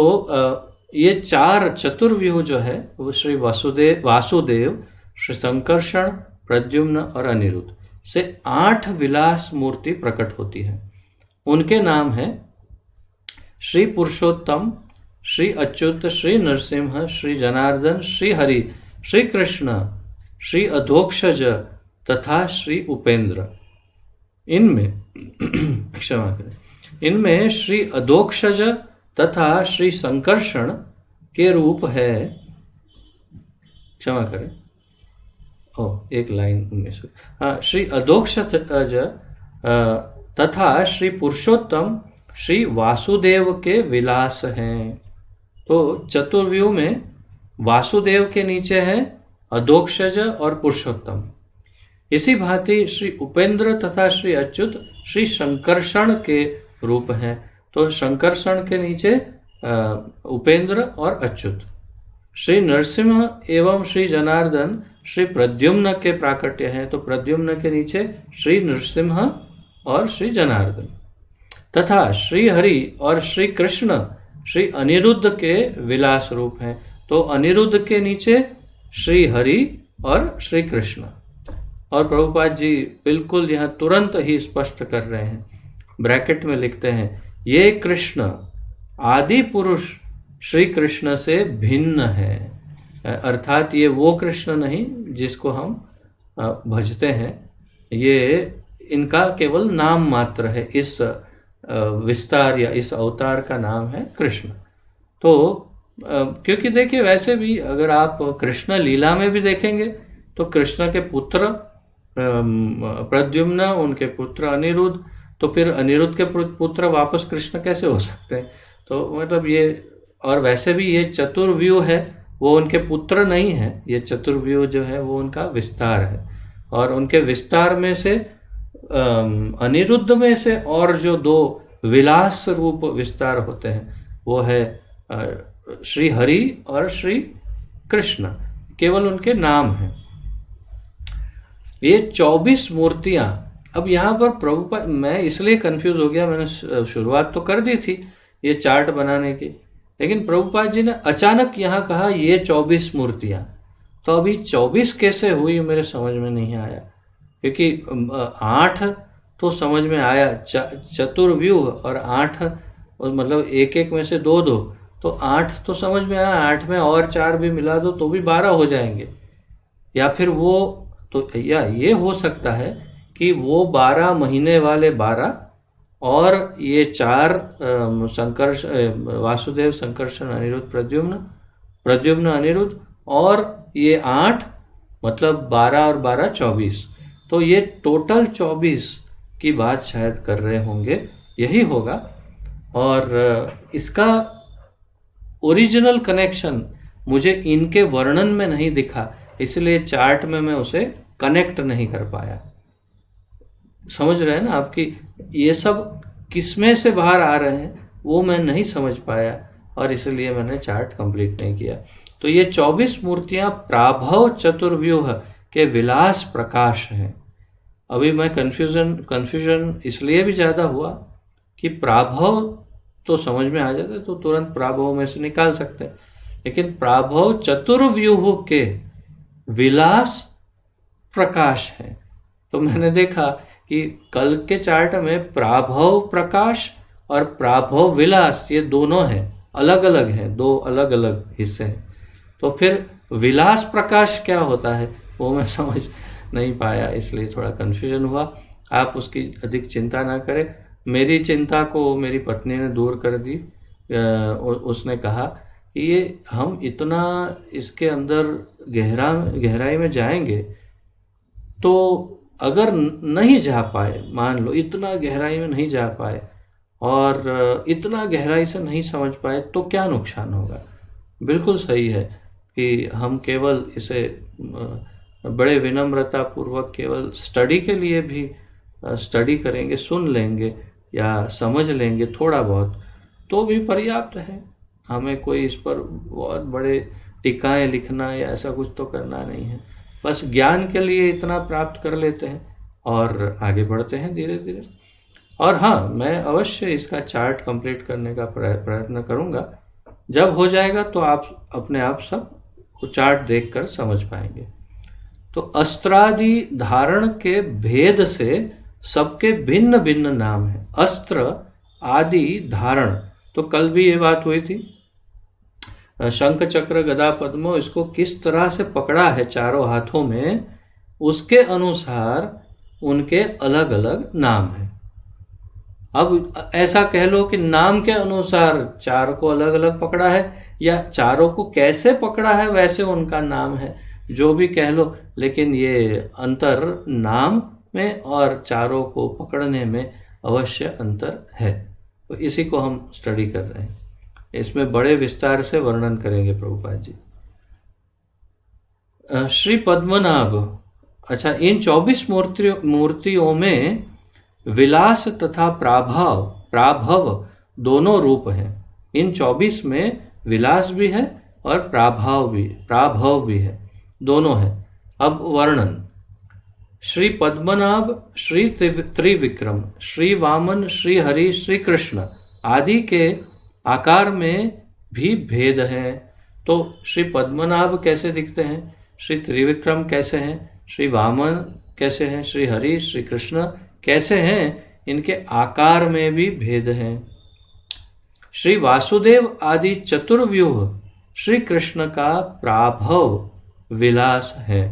ये 4 चतुर्व्यूह जो है वो श्री वासुदेव, श्री संकर्षण, प्रद्युम्न और अनिरुद्ध से 8 विलास मूर्ति प्रकट होती है। उनके नाम है श्री पुरुषोत्तम, श्री अच्युत, श्री नरसिंह, श्री जनार्दन, श्री हरि, श्री कृष्ण, श्री अधोक्षज तथा श्री उपेंद्र। इनमें क्षमा करें, इनमें श्री अधोक्षज तथा श्री संकर्षण के रूप है, क्षमा करें, एक लाइन 19, श्री अधोक्षज तथा श्री पुरुषोत्तम श्री वासुदेव के विलास हैं। तो चतुर्व्यूह में वासुदेव के नीचे है अधोक्षज और पुरुषोत्तम। इसी भांति श्री उपेंद्र तथा श्री अच्युत श्री संकर्षण के रूप हैं। तो संकर्षण के नीचे उपेंद्र और अच्युत। श्री नरसिंह एवं श्री जनार्दन श्री प्रद्युम्न के प्राकट्य हैं। तो प्रद्युम्न के नीचे श्री नरसिंह और श्री जनार्दन, तथा श्री हरि और श्री कृष्ण श्री अनिरुद्ध के विलास रूप हैं। तो अनिरुद्ध के नीचे श्री हरि और श्री कृष्ण। और प्रभुपाद जी बिल्कुल यहाँ तुरंत ही स्पष्ट कर रहे हैं, ब्रैकेट में लिखते हैं, ये कृष्ण आदि पुरुष श्री कृष्ण से भिन्न है। अर्थात ये वो कृष्ण नहीं जिसको हम भजते हैं, ये इनका केवल नाम मात्र है। इस विस्तार या इस अवतार का नाम है कृष्ण। तो क्योंकि देखिए, वैसे भी अगर आप कृष्ण लीला में भी देखेंगे तो कृष्ण के पुत्र प्रद्युम्न, उनके पुत्र अनिरुद्ध, तो फिर अनिरुद्ध के पुत्र वापस कृष्ण कैसे हो सकते हैं? तो मतलब ये, और वैसे भी ये चतुर्व्यूह है, वो उनके पुत्र नहीं है। ये चतुर्व्यूह जो है वो उनका विस्तार है, और उनके विस्तार में से अनिरुद्ध में से और जो 2 विलास रूप विस्तार होते हैं वो है श्री हरि और श्री कृष्ण, केवल उनके नाम हैं। ये 24 मूर्तियां। अब यहाँ पर प्रभुपाद, मैं इसलिए कंफ्यूज हो गया, मैंने शुरुआत तो कर दी थी ये चार्ट बनाने की, लेकिन प्रभुपाद जी ने अचानक यहाँ कहा ये 24 मूर्तियां। तो अभी 24 कैसे हुई मेरे समझ में नहीं आया, क्योंकि 8 तो समझ में आया, चतुर्व्यूह, और 8 मतलब एक में से 2-2, तो 8 तो समझ में आया। 8 में और 4 भी मिला दो तो भी 12 हो जाएंगे। या फिर वो तो, या ये हो सकता है कि वो 12 महीने वाले 12 और ये 4 संकर्ष, वासुदेव, संकर्षण, अनिरुद्ध, प्रद्युम्न, अनिरुद्ध, और ये 8 मतलब 12 और 12 24। तो ये टोटल 24 की बात शायद कर रहे होंगे, यही होगा। और इसका ओरिजिनल कनेक्शन मुझे इनके वर्णन में नहीं दिखा, इसलिए चार्ट में मैं उसे कनेक्ट नहीं कर पाया। समझ रहे हैं ना आपकी? ये सब किसमें से बाहर आ रहे हैं वो मैं नहीं समझ पाया, और इसलिए मैंने चार्ट कंप्लीट नहीं किया। तो ये 24 मूर्तियां प्राभव चतुर्व्यूह के विलास प्रकाश हैं। अभी मैं कंफ्यूजन इसलिए भी ज़्यादा हुआ कि प्राभव तो समझ में आ जाता तो तुरंत प्राभव में से निकाल सकते हैं, लेकिन प्राभव चतुर्व्यूह के विलास प्रकाश है। तो मैंने देखा कि कल के चार्ट में प्राभव प्रकाश और प्राभव विलास ये दोनों हैं, अलग अलग हैं, दो अलग अलग हिस्से हैं। तो फिर विलास प्रकाश क्या होता है वो मैं समझ नहीं पाया, इसलिए थोड़ा कन्फ्यूजन हुआ। आप उसकी अधिक चिंता ना करें। मेरी चिंता को मेरी पत्नी ने दूर कर दी। उसने कहा कि ये हम इतना इसके अंदर गहराई में जाएंगे तो अगर नहीं जा पाए, मान लो इतना गहराई में नहीं जा पाए और इतना गहराई से नहीं समझ पाए तो क्या नुकसान होगा। बिल्कुल सही है कि हम केवल इसे बड़े विनम्रता पूर्वक केवल स्टडी के लिए भी स्टडी करेंगे, सुन लेंगे या समझ लेंगे थोड़ा बहुत तो भी पर्याप्त है। हमें कोई इस पर बहुत बड़े टीकाएं लिखना या ऐसा कुछ तो करना नहीं है। बस ज्ञान के लिए इतना प्राप्त कर लेते हैं और आगे बढ़ते हैं धीरे धीरे। और हाँ, मैं अवश्य इसका चार्ट कंप्लीट करने का प्रयत्न करूँगा। जब हो जाएगा तो आप अपने आप सब चार्ट देखकर समझ पाएंगे। तो अस्त्रादि धारण के भेद से सबके भिन्न भिन्न नाम हैं। अस्त्र आदि धारण, तो कल भी ये बात हुई थी। शंख चक्र गदा पद्म इसको किस तरह से पकड़ा है चारों हाथों में, उसके अनुसार उनके अलग अलग नाम हैं। अब ऐसा कह लो कि नाम के अनुसार चार को अलग अलग पकड़ा है, या चारों को कैसे पकड़ा है वैसे उनका नाम है, जो भी कह लो, लेकिन ये अंतर नाम में और चारों को पकड़ने में अवश्य अंतर है। तो इसी को हम स्टडी कर रहे हैं। इसमें बड़े विस्तार से वर्णन करेंगे प्रभुपाद जी। श्री पद्मनाभ, अच्छा, इन 24 मूर्तियों में विलास तथा प्राभव दोनों रूप हैं। इन 24 में विलास भी है और प्राभव भी है, दोनों है। अब वर्णन। श्री पद्मनाभ, श्री त्रिविक्रम, श्री वामन, श्री हरि, श्री कृष्ण आदि के आकार में भी भेद है। तो श्री पद्मनाभ कैसे दिखते हैं, श्री त्रिविक्रम कैसे हैं, श्री वामन कैसे हैं, श्री हरि, श्री कृष्ण कैसे हैं, इनके आकार में भी भेद है। श्री वासुदेव आदि चतुर्व्यूह श्री कृष्ण का प्राभव विलास है।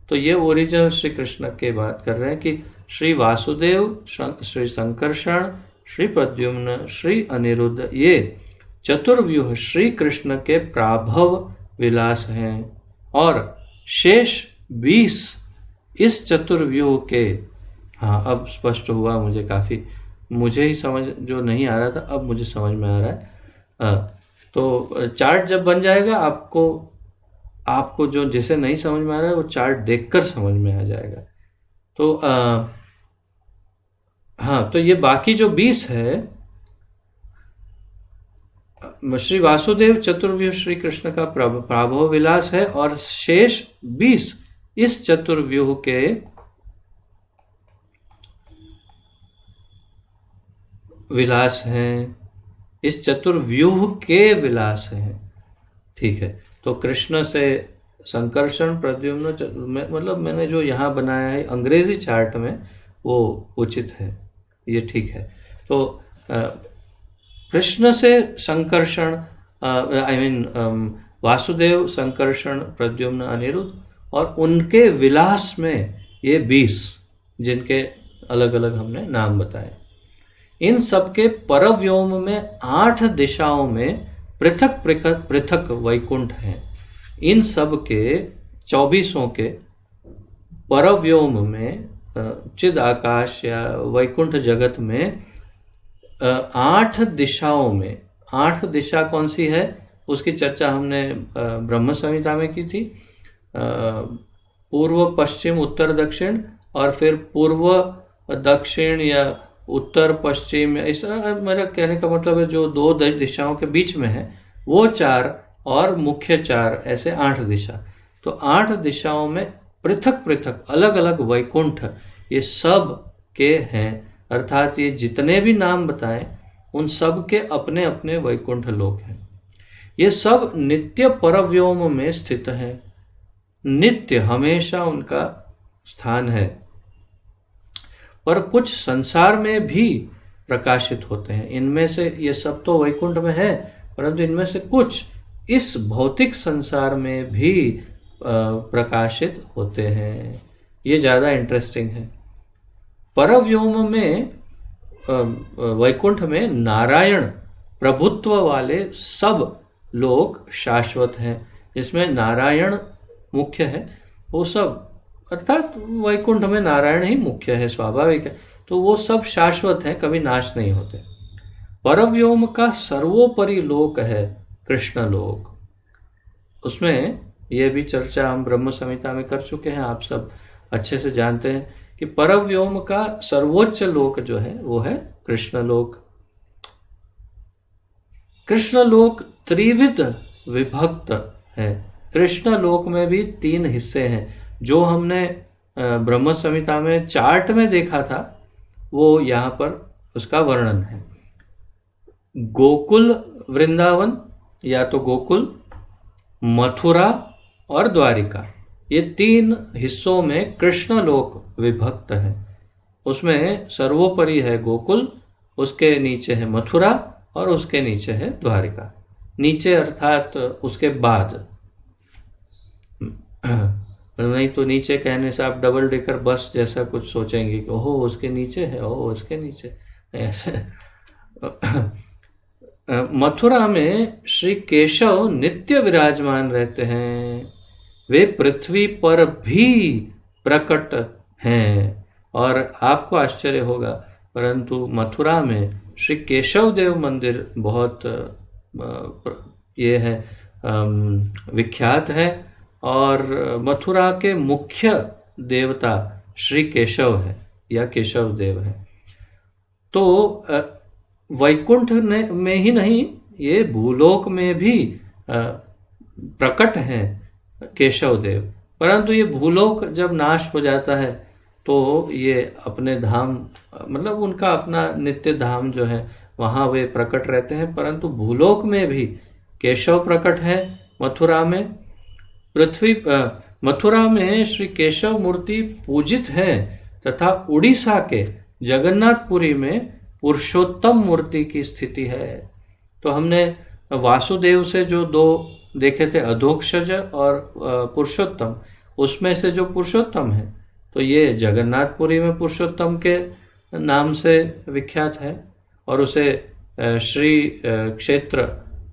तो ये ओरिजिनल श्री कृष्ण के बात कर रहे हैं कि श्री वासुदेव, श्री संकर्षण, श्री प्रद्युम्न, श्री अनिरुद्ध, ये चतुर्व्यूह श्री कृष्ण के प्राभव विलास हैं। और शेष 20 इस चतुर्व्यूह के, हाँ अब स्पष्ट हुआ मुझे, काफ़ी मुझे ही समझ जो नहीं आ रहा था अब मुझे समझ में आ रहा है। तो चार्ट जब बन जाएगा आपको जो जिसे नहीं समझ में आ रहा है वो चार्ट देखकर समझ में आ जाएगा। तो हाँ, तो ये बाकी जो 20 है, श्री वासुदेव चतुर्व्यूह श्री कृष्ण का प्राभव विलास है, और शेष 20 इस चतुर्व्यूह के विलास हैं, इस चतुर्व्यूह के विलास हैं। ठीक है, तो कृष्ण से संकर्षण, प्रद्युम्न, मतलब मैंने जो यहाँ बनाया है अंग्रेजी चार्ट में वो उचित है, ये ठीक है। तो कृष्ण से संकर्षण, वासुदेव, संकर्षण, प्रद्युम्न, अनिरुद्ध, और उनके विलास में ये 20 जिनके अलग अलग हमने नाम बताए। इन सबके परव्योम में 8 दिशाओं में पृथक पृथक वैकुंठ हैं। इन सब के 24 के परव्योम में, चिद आकाश या वैकुंठ जगत में 8 दिशाओं में, 8 दिशा कौन सी है उसकी चर्चा हमने ब्रह्म संहिता में की थी। पूर्व, पश्चिम, उत्तर, दक्षिण, और फिर पूर्व, दक्षिण या उत्तर पश्चिम, इस तरह मेरा कहने का मतलब है जो दो दिशाओं के बीच में है वो 4, और मुख्य 4, ऐसे 8 दिशा। तो 8 दिशाओं में पृथक पृथक अलग अलग वैकुंठ ये सब के हैं, अर्थात ये जितने भी नाम बताएं उन सब के अपने अपने वैकुंठ लोक हैं। ये सब नित्य परव्योम में स्थित हैं, नित्य हमेशा उनका स्थान है। पर कुछ संसार में भी प्रकाशित होते हैं। इनमें से ये सब तो वैकुंठ में है, परंतु इनमें से कुछ इस भौतिक संसार में भी प्रकाशित होते हैं। ये ज़्यादा इंटरेस्टिंग है। परव्योम में वैकुंठ में नारायण प्रभुत्व वाले सब लोग शाश्वत हैं, जिसमें नारायण मुख्य है वो सब, अर्थात वैकुंठ में नारायण ही मुख्य है, स्वाभाविक है, तो वो सब शाश्वत हैं, कभी नाश नहीं होते। परव्योम का सर्वोपरि लोक है कृष्ण लोक। उसमें यह भी चर्चा हम ब्रह्म संहिता में कर चुके हैं, आप सब अच्छे से जानते हैं कि परव्योम का सर्वोच्च लोक जो है वो है कृष्ण लोक। कृष्ण लोक त्रिविध विभक्त है। कृष्ण लोक में भी 3 हिस्से हैं। जो हमने ब्रह्म संहिता में चार्ट में देखा था वो यहाँ पर उसका वर्णन है। गोकुल वृंदावन या तो गोकुल, मथुरा और द्वारिका, ये 3 हिस्सों में कृष्ण लोक विभक्त है। उसमें सर्वोपरि है गोकुल, उसके नीचे है मथुरा और उसके नीचे है द्वारिका। नीचे अर्थात उसके बाद, नहीं तो नीचे कहने से आप डबल डेकर बस जैसा कुछ सोचेंगे कि ओहो उसके नीचे है, ओहो उसके नीचे, ऐसे। मथुरा में श्री केशव नित्य विराजमान रहते हैं। वे पृथ्वी पर भी प्रकट हैं। और आपको आश्चर्य होगा, परंतु मथुरा में श्री केशव देव मंदिर बहुत ये है विख्यात है, और मथुरा के मुख्य देवता श्री केशव है या केशव देव है। तो वैकुंठ में ही नहीं, ये भूलोक में भी प्रकट हैं केशव देव, परंतु ये भूलोक जब नाश हो जाता है तो ये अपने धाम, मतलब उनका अपना नित्य धाम जो है वहाँ वे प्रकट रहते हैं। परंतु भूलोक में भी केशव प्रकट है। मथुरा में मथुरा में श्री केशव मूर्ति पूजित है, तथा उड़ीसा के जगन्नाथपुरी में पुरुषोत्तम मूर्ति की स्थिति है। तो हमने वासुदेव से जो 2 देखे थे, अधोक्षज और पुरुषोत्तम, उसमें से जो पुरुषोत्तम है तो ये जगन्नाथपुरी में पुरुषोत्तम के नाम से विख्यात है, और उसे श्री क्षेत्र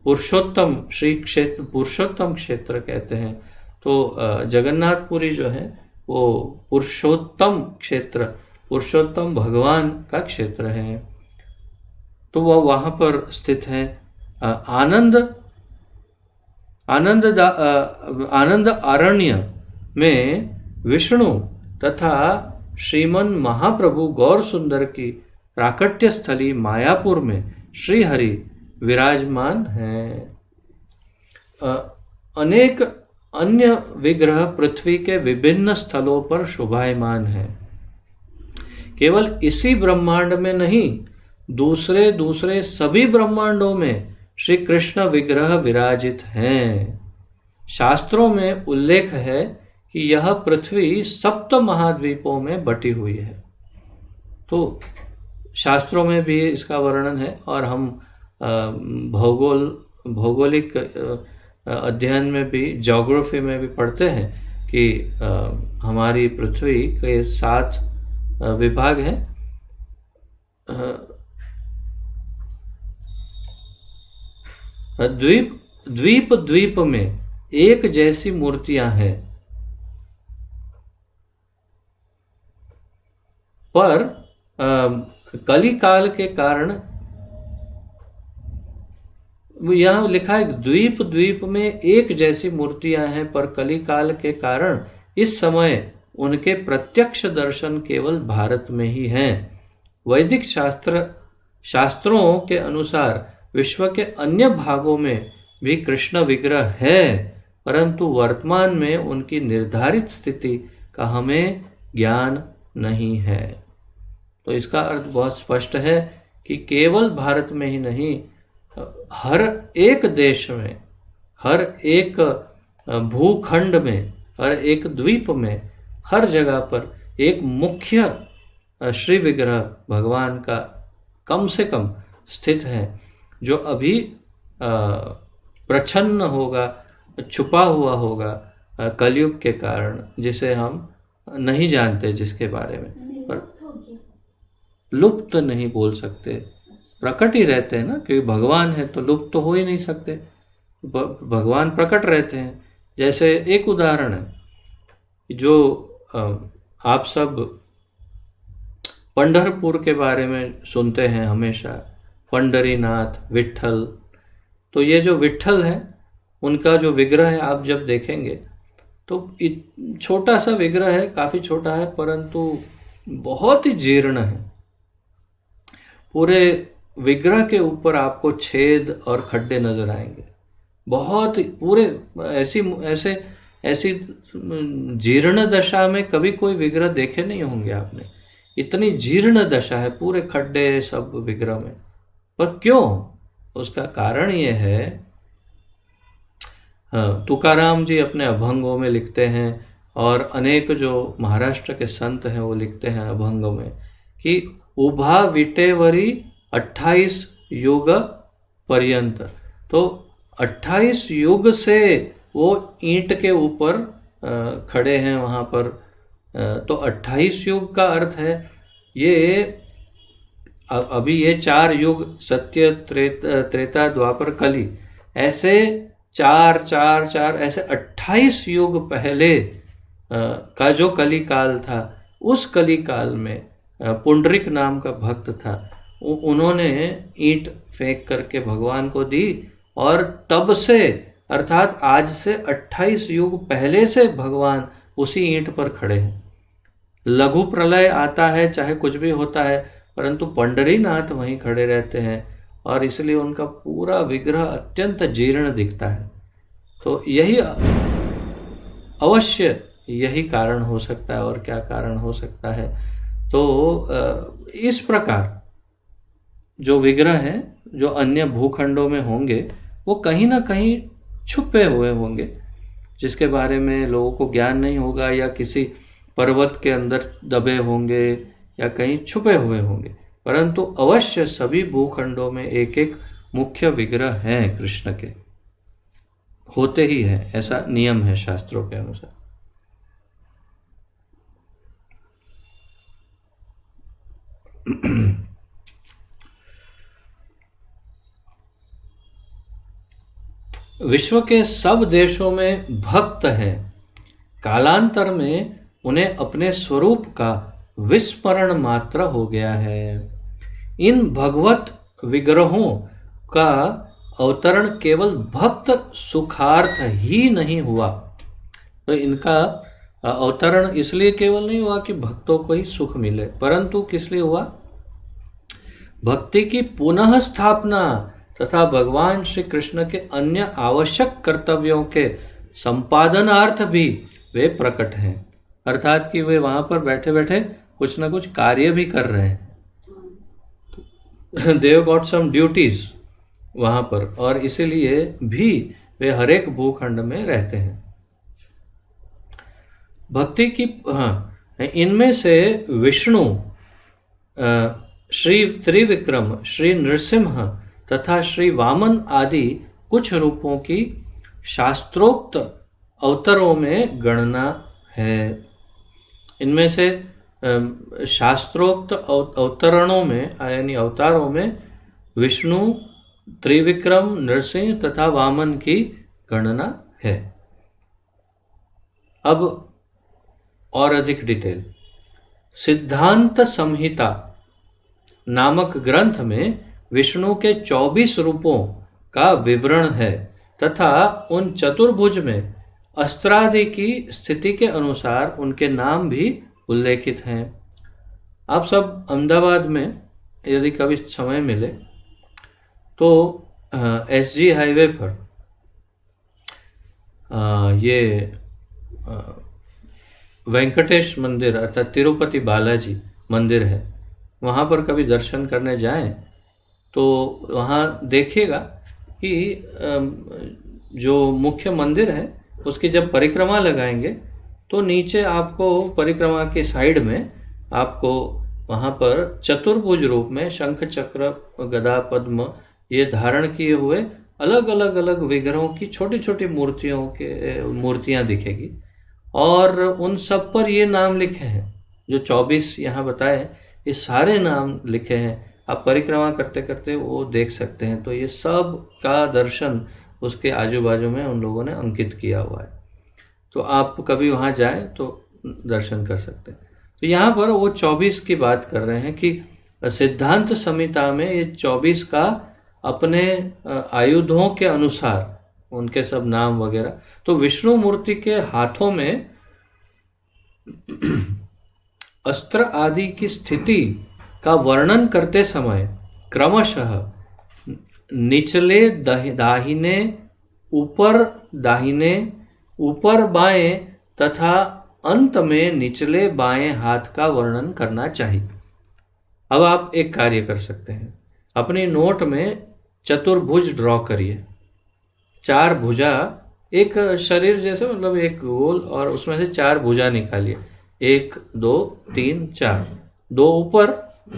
पुरुषोत्तम, श्री क्षेत्र पुरुषोत्तम क्षेत्र कहते हैं। तो जगन्नाथपुरी जो है वो पुरुषोत्तम क्षेत्र, पुरुषोत्तम भगवान का क्षेत्र है, तो वह वहाँ पर स्थित है। आनंद अरण्य में विष्णु तथा श्रीमन महाप्रभु गौर सुंदर की प्राकट्य स्थली मायापुर में श्री हरि विराजमान हैं। अनेक अन्य विग्रह पृथ्वी के विभिन्न स्थलों पर शोभायमान हैं। केवल इसी ब्रह्मांड में नहीं, दूसरे सभी ब्रह्मांडों में श्री कृष्ण विग्रह विराजित हैं। शास्त्रों में उल्लेख है कि यह पृथ्वी 7 महाद्वीपों में बटी हुई है। तो शास्त्रों में भी इसका वर्णन है, और हम भौगोलिक अध्ययन में भी, ज्योग्राफी में भी पढ़ते हैं कि हमारी पृथ्वी के 7 विभाग हैं। द्वीप में एक जैसी मूर्तियां हैं, पर कली काल के कारण, यहाँ लिखा है द्वीप में एक जैसी मूर्तियां हैं, पर कली काल के कारण इस समय उनके प्रत्यक्ष दर्शन केवल भारत में ही हैं। वैदिक शास्त्रों के अनुसार विश्व के अन्य भागों में भी कृष्ण विग्रह है, परंतु वर्तमान में उनकी निर्धारित स्थिति का हमें ज्ञान नहीं है। तो इसका अर्थ बहुत स्पष्ट है कि केवल भारत में ही नहीं, हर एक देश में, हर एक भूखंड में, हर एक द्वीप में, हर जगह पर एक मुख्य श्री विग्रह भगवान का कम से कम स्थित है, जो अभी प्रच्छन्न होगा, छुपा हुआ होगा कलयुग के कारण, जिसे हम नहीं जानते, जिसके बारे में। पर लुप्त नहीं बोल सकते, प्रकट ही रहते हैं ना, क्योंकि भगवान है तो लुप्त तो हो ही नहीं सकते, भगवान प्रकट रहते हैं। जैसे एक उदाहरण है, जो आप सब पंढरपुर के बारे में सुनते हैं हमेशा, पंढरीनाथ, विट्ठल। तो ये जो विट्ठल है, उनका जो विग्रह है, आप जब देखेंगे तो छोटा सा विग्रह है, काफ़ी छोटा है, परंतु बहुत ही जीर्ण है। पूरे विग्रह के ऊपर आपको छेद और खड्डे नजर आएंगे, बहुत पूरे ऐसी जीर्ण दशा में कभी कोई विग्रह देखे नहीं होंगे आपने। इतनी जीर्ण दशा है, पूरे खड्डे सब विग्रह में। पर क्यों? उसका कारण ये है, तुकाराम जी अपने अभंगों में लिखते हैं, और अनेक जो महाराष्ट्र के संत हैं वो लिखते हैं अभंगों में, कि उभा विटेवरी 28 युग पर्यंत। तो 28 युग से वो ईंट के ऊपर खड़े हैं वहाँ पर। तो 28 युग का अर्थ है, ये अभी ये 4 युग, सत्य, त्रेता, द्वापर, कली, ऐसे 4 4 4 ऐसे 28 युग पहले का जो कली काल था, उस कली काल में पुंडरिक नाम का भक्त था, उन्होंने ईंट फेंक करके भगवान को दी, और तब से, अर्थात आज से 28 युग पहले से भगवान उसी ईंट पर खड़े हैं। लघु प्रलय आता है, चाहे कुछ भी होता है, परंतु पंढरीनाथ वहीं खड़े रहते हैं, और इसलिए उनका पूरा विग्रह अत्यंत जीर्ण दिखता है। तो यही अवश्य यही कारण हो सकता है, और क्या कारण हो सकता है। तो इस प्रकार जो विग्रह हैं, जो अन्य भूखंडों में होंगे, वो कहीं ना कहीं छुपे हुए होंगे, जिसके बारे में लोगों को ज्ञान नहीं होगा, या किसी पर्वत के अंदर दबे होंगे, या कहीं छुपे हुए होंगे, परंतु अवश्य सभी भूखंडों में एक एक मुख्य विग्रह हैं कृष्ण के, होते ही हैं, ऐसा नियम है शास्त्रों के अनुसार। विश्व के सब देशों में भक्त हैं, कालांतर में उन्हें अपने स्वरूप का विस्मरण मात्र हो गया है। इन भगवत विग्रहों का अवतरण केवल भक्त सुखार्थ ही नहीं हुआ। तो इनका अवतरण इसलिए केवल नहीं हुआ कि भक्तों को ही सुख मिले, परंतु किस लिए हुआ? भक्ति की पुनः स्थापना तथा भगवान श्री कृष्ण के अन्य आवश्यक कर्तव्यों के संपादनार्थ भी वे प्रकट हैं। अर्थात कि वे वहां पर बैठे बैठे कुछ ना कुछ कार्य भी कर रहे हैं। देव गॉट सम ड्यूटीज वहां पर, और इसीलिए भी वे हर एक भूखंड में रहते हैं। भक्ति की इनमें से विष्णु, श्री त्रिविक्रम, श्री नृसिंह तथा श्री वामन आदि कुछ रूपों की शास्त्रोक्त अवतारों में गणना है। इनमें से शास्त्रोक्त अवतरणों में, यानी अवतारों में, विष्णु, त्रिविक्रम, नरसिंह तथा वामन की गणना है। अब और अधिक डिटेल, सिद्धांत संहिता नामक ग्रंथ में विष्णु के 24 रूपों का विवरण है तथा उन चतुर्भुज में अस्त्रादि की स्थिति के अनुसार उनके नाम भी उल्लेखित हैं। आप सब अहमदाबाद में यदि कभी समय मिले तो SG हाईवे पर ये वेंकटेश मंदिर अर्थात तिरुपति बालाजी मंदिर है, वहाँ पर कभी दर्शन करने जाएं तो वहाँ देखिएगा कि जो मुख्य मंदिर है उसकी जब परिक्रमा लगाएंगे तो नीचे आपको परिक्रमा के साइड में आपको वहाँ पर चतुर्भुज रूप में शंख चक्र गदा पद्म ये धारण किए हुए अलग अलग अलग विग्रहों की छोटी छोटी मूर्तियाँ दिखेगी और उन सब पर ये नाम लिखे हैं जो 24 यहाँ बताए, ये सारे नाम लिखे हैं। आप परिक्रमा करते करते वो देख सकते हैं। तो ये सब का दर्शन उसके आजू बाजू में उन लोगों ने अंकित किया हुआ है, तो आप कभी वहाँ जाएं तो दर्शन कर सकते हैं। तो यहाँ पर वो 24 की बात कर रहे हैं कि सिद्धांत संहिता में ये 24 का अपने आयुधों के अनुसार उनके सब नाम वगैरह। तो विष्णु मूर्ति के हाथों में अस्त्र आदि की स्थिति का वर्णन करते समय क्रमशः निचले दाहिने ऊपर बाएं तथा अंत में निचले बाएं हाथ का वर्णन करना चाहिए। अब आप एक कार्य कर सकते हैं, अपनी नोट में चतुर्भुज ड्रॉ करिए, 4 भुजा एक शरीर जैसे, मतलब एक गोल, और उसमें से 4 भुजा निकालिए, 1 2 3 4, 2 ऊपर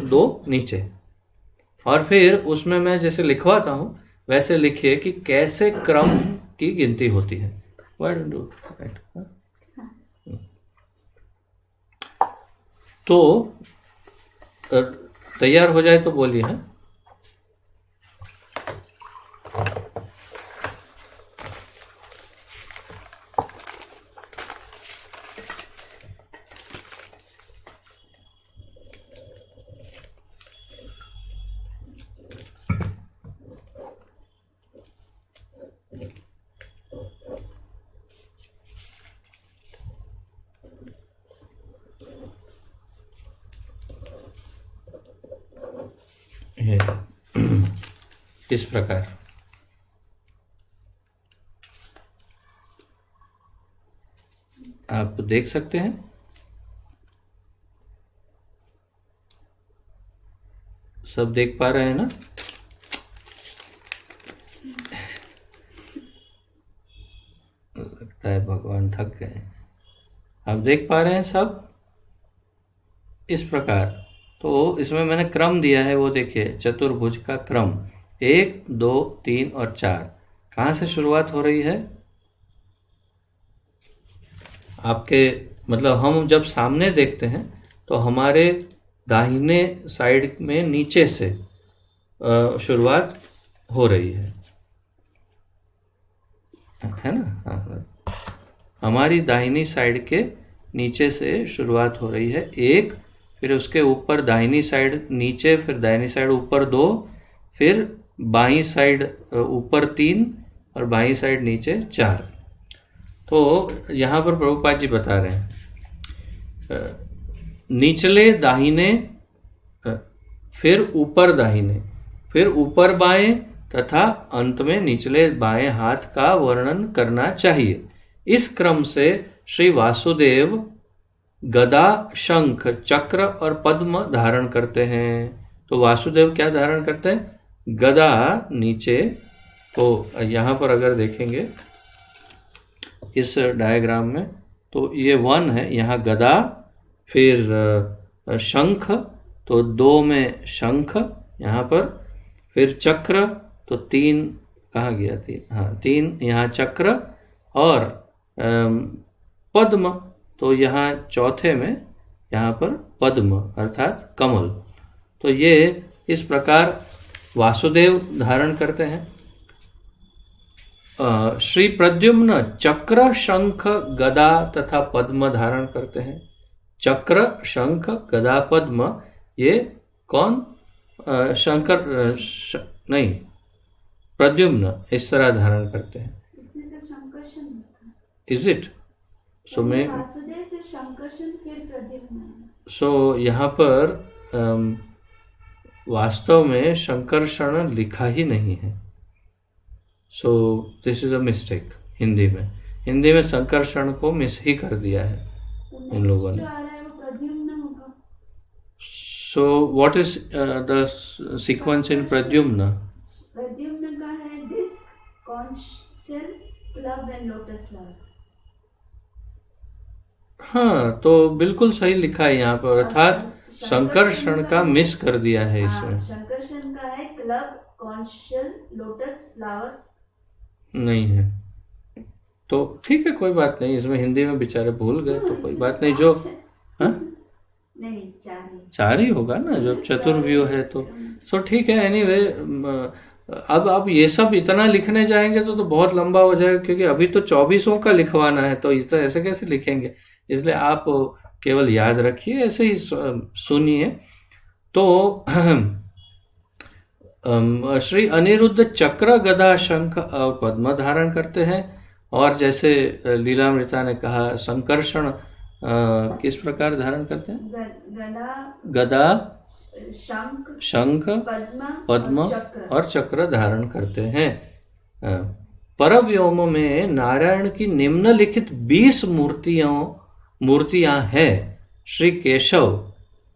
2 नीचे, और फिर उसमें मैं जैसे लिखवाता हूँ वैसे लिखिए कि कैसे क्रम की गिनती होती है। तो तैयार हो जाए तो बोलिए। हैं इस प्रकार आप देख सकते हैं। सब देख पा रहे हैं ना? लगता है भगवान थक गए। आप देख पा रहे हैं सब इस प्रकार। तो इसमें मैंने क्रम दिया है, वो देखिए चतुर्भुज का क्रम 1 2 3 और 4 कहाँ से शुरुआत हो रही है आपके, मतलब हम जब सामने देखते हैं तो हमारे दाहिने साइड में नीचे से शुरुआत हो रही है ना? हाँ, हमारी दाहिनी साइड के नीचे से शुरुआत हो रही है 1, फिर उसके ऊपर दाहिनी साइड नीचे, फिर दाहिनी साइड ऊपर 2, फिर बाईं साइड ऊपर 3 और बाईं साइड नीचे 4। तो यहाँ पर प्रभुपाद जी बता रहे हैं निचले दाहिने, फिर ऊपर दाहिने, फिर ऊपर बाएं तथा अंत में निचले बाएं हाथ का वर्णन करना चाहिए। इस क्रम से श्री वासुदेव गदा शंख चक्र और पद्म धारण करते हैं। तो वासुदेव क्या धारण करते हैं? गदा नीचे। तो यहाँ पर अगर देखेंगे इस डायग्राम में तो ये 1 है, यहाँ गदा, फिर शंख, तो 2 में शंख यहाँ पर, फिर चक्र, तो 3 कहाँ गया? 3, हाँ 3 यहाँ चक्र, और पद्म, तो यहाँ चौथे में यहाँ पर पद्म अर्थात कमल। तो ये इस प्रकार वासुदेव धारण करते हैं। श्री प्रद्युम्न चक्र शंख गदा तथा पद्म धारण करते हैं। चक्र शंख गदा पद्म ये कौन? शंकर नहीं, प्रद्युम्न इस तरह धारण करते हैं। इसमें तो शंकरशन इज इट? सो मैं वासुदेव फिर शंकरशन फिर प्रद्युम्न। सो यहाँ पर वास्तव में संकर्षण लिखा ही नहीं है। So this is a mistake. Hindi में संकर्षण को मिस ही कर दिया है इन लोगों ने। So what is the sequence in Pradyumna? Pradyumna का है disc, conch shell, club and lotus flower. हाँ, तो बिल्कुल सही लिखा है यहाँ पर, अर्थात संकर्षण का मिस कर दिया है इसमें। संकर्षण का है club, conch shell, lotus flower नहीं है। तो ठीक है, कोई बात नहीं, इसमें हिंदी में बेचारे भूल गए तो कोई बात नहीं। जो हाँ नहीं, चार ही होगा ना, जब चतुर्व्यूह है तो। सो ठीक है। एनीवे, अब ये सब इतना लिखने जाएंगे तो बहुत लंबा हो जाएगा, क्योंकि अभी तो 24 का लिखवाना है, तो इतना ऐसे कैसे लिखेंगे। इसलिए आप केवल याद रखिए, ऐसे ही सुनिए। तो श्री अनिरुद्ध चक्र, गदा, शंख और पद्म धारण करते हैं। और जैसे लीलामृता ने कहा, संकर्षण किस प्रकार धारण करते हैं? गदा, शंख, पद्म और चक्र धारण करते हैं। परव्योम में नारायण की निम्नलिखित 20 मूर्तियां हैं। श्री केशव,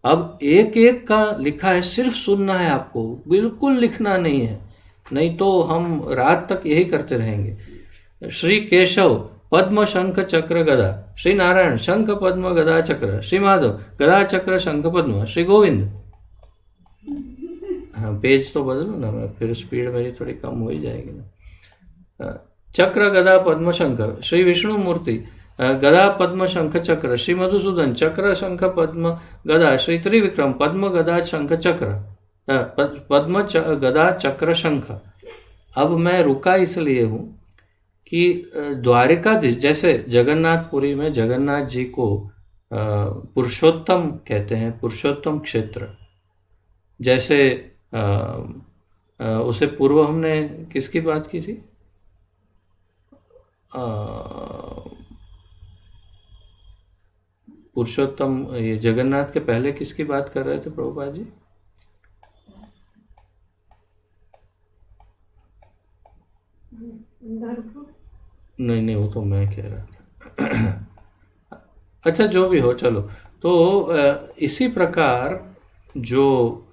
अब एक एक का लिखा है, सिर्फ सुनना है आपको, बिल्कुल लिखना नहीं है, नहीं तो हम रात तक यही करते रहेंगे। श्री केशव पद्म, शंख, चक्र, गदा। श्री नारायण शंख, पद्म, गदा, चक्र। श्री माधव गदा, चक्र, शंख, पद्म। श्री गोविंद, हाँ पेज तो बदलू ना मैं, फिर स्पीड मेरी थोड़ी कम हो ही जाएगी ना। चक्र, गदा, पद्म, शंख। श्री विष्णु मूर्ति गदा, पद्म, शंख, चक्र। श्री मधुसूदन चक्र, शंख, पद्म, गदा। श्री त्रिविक्रम पद्म, गदा, शंख, चक्र। पद्म, गदा, चक्र, शंख। अब मैं रुका इसलिए हूं कि द्वारिकाधीश, जैसे जगन्नाथपुरी में जगन्नाथ जी को पुरुषोत्तम कहते हैं, पुरुषोत्तम क्षेत्र। जैसे उसे पूर्व हमने किसकी बात की थी? पुरुषोत्तम, ये जगन्नाथ के पहले किसकी बात कर रहे थे प्रभुपाद जी? नहीं, वो तो मैं कह रहा था। अच्छा, जो भी हो, चलो। तो इसी प्रकार जो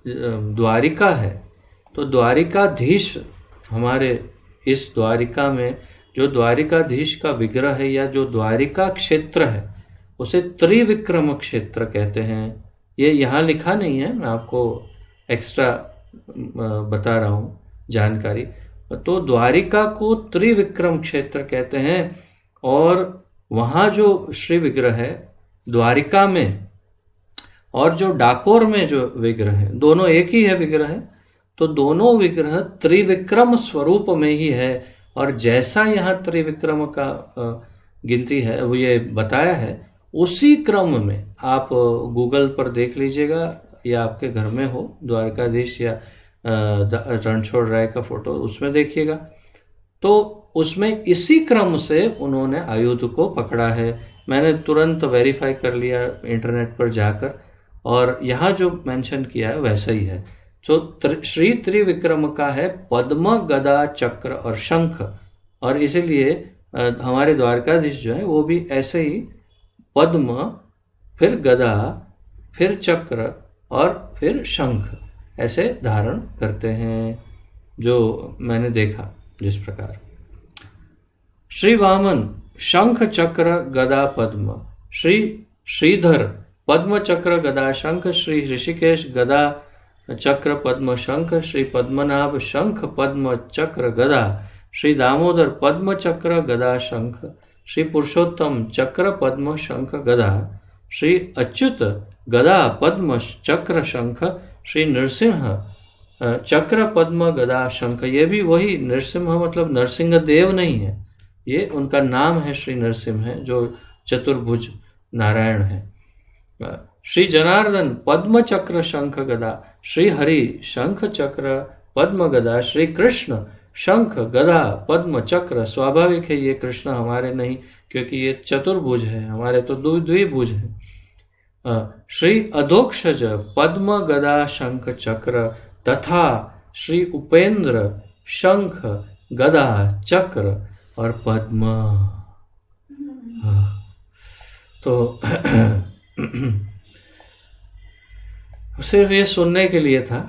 द्वारिका है, तो द्वारिकाधीश, हमारे इस द्वारिका में जो द्वारिकाधीश का विग्रह है या जो द्वारिका क्षेत्र है, उसे त्रिविक्रम क्षेत्र कहते हैं। ये यहाँ लिखा नहीं है, मैं आपको एक्स्ट्रा बता रहा हूँ जानकारी। तो द्वारिका को त्रिविक्रम क्षेत्र कहते हैं। और वहाँ जो श्री विग्रह है द्वारिका में, और जो डाकोर में जो विग्रह है, दोनों एक ही है विग्रह है, तो दोनों विग्रह त्रिविक्रम स्वरूप में ही है। और जैसा यहाँ त्रिविक्रम का गिनती है वो ये बताया है, उसी क्रम में आप गूगल पर देख लीजिएगा, या आपके घर में हो द्वारकाधीश या रणछोड़ राय का फोटो, उसमें देखिएगा, तो उसमें इसी क्रम से उन्होंने आयुध को पकड़ा है। मैंने तुरंत वेरीफाई कर लिया इंटरनेट पर जाकर, और यहाँ जो मेंशन किया है वैसा ही है। तो श्री त्रिविक्रम का है पद्म, गदा, चक्र और शंख। और इसीलिए हमारे द्वारकाधीश जो है वो भी ऐसे ही पद्म, फिर गदा, फिर चक्र और फिर शंख ऐसे धारण करते हैं, जो मैंने देखा जिस प्रकार। श्री वामन शंख, चक्र, गदा, पद्म। श्री श्रीधर पद्म, चक्र, गदा, शंख। श्री ऋषिकेश गदा, चक्र, पद्म, शंख। श्री पद्मनाभ शंख, पद्म, चक्र, गदा। श्री दामोदर पद्म, चक्र, गदा, शंख। श्री पुरुषोत्तम चक्र, पद्म, शंख, गदा। श्री अच्युत गदा, पद्म, चक्र, शंख। श्री नरसिंह चक्र, पद्म, गदा, शंख। ये भी वही नरसिंह मतलब नरसिंह देव नहीं है, ये उनका नाम है, श्री नरसिंह है, जो चतुर्भुज नारायण है। श्री जनार्दन पद्म, चक्र, शंख, गदा। श्री हरि शंख, चक्र, पद्म, गदा। श्री कृष्ण शंख, गदा, पद्म, चक्र। स्वाभाविक है ये कृष्ण हमारे नहीं, क्योंकि ये चतुर्भुज है, हमारे तो द्विभुज है। श्री अधोक्षज पद्म गदा शंख चक्र तथा श्री उपेंद्र शंख गदा चक्र और पद्म। तो सिर्फ ये सुनने के लिए था।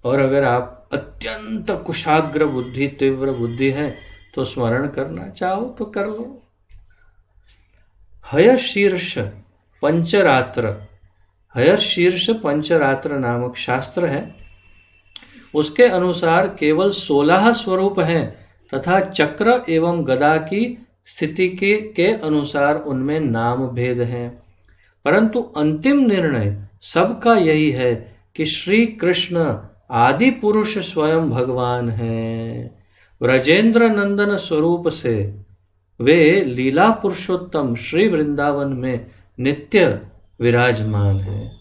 और अगर आप अत्यंत कुशाग्र बुद्धि, तीव्र बुद्धि है तो स्मरण करना चाहो तो कर लो। हयशीर्ष पंचरात्र, हयशीर्ष पंचरात्र नामक शास्त्र है, उसके अनुसार केवल 16 स्वरूप हैं तथा चक्र एवं गदा की स्थिति के अनुसार उनमें नाम भेद हैं, परंतु अंतिम निर्णय सबका यही है कि श्री कृष्ण आदि पुरुष स्वयं भगवान हैं। व्रजेंद्र नंदन स्वरूप से वे लीला पुरुषोत्तम श्री वृंदावन में नित्य विराजमान हैं।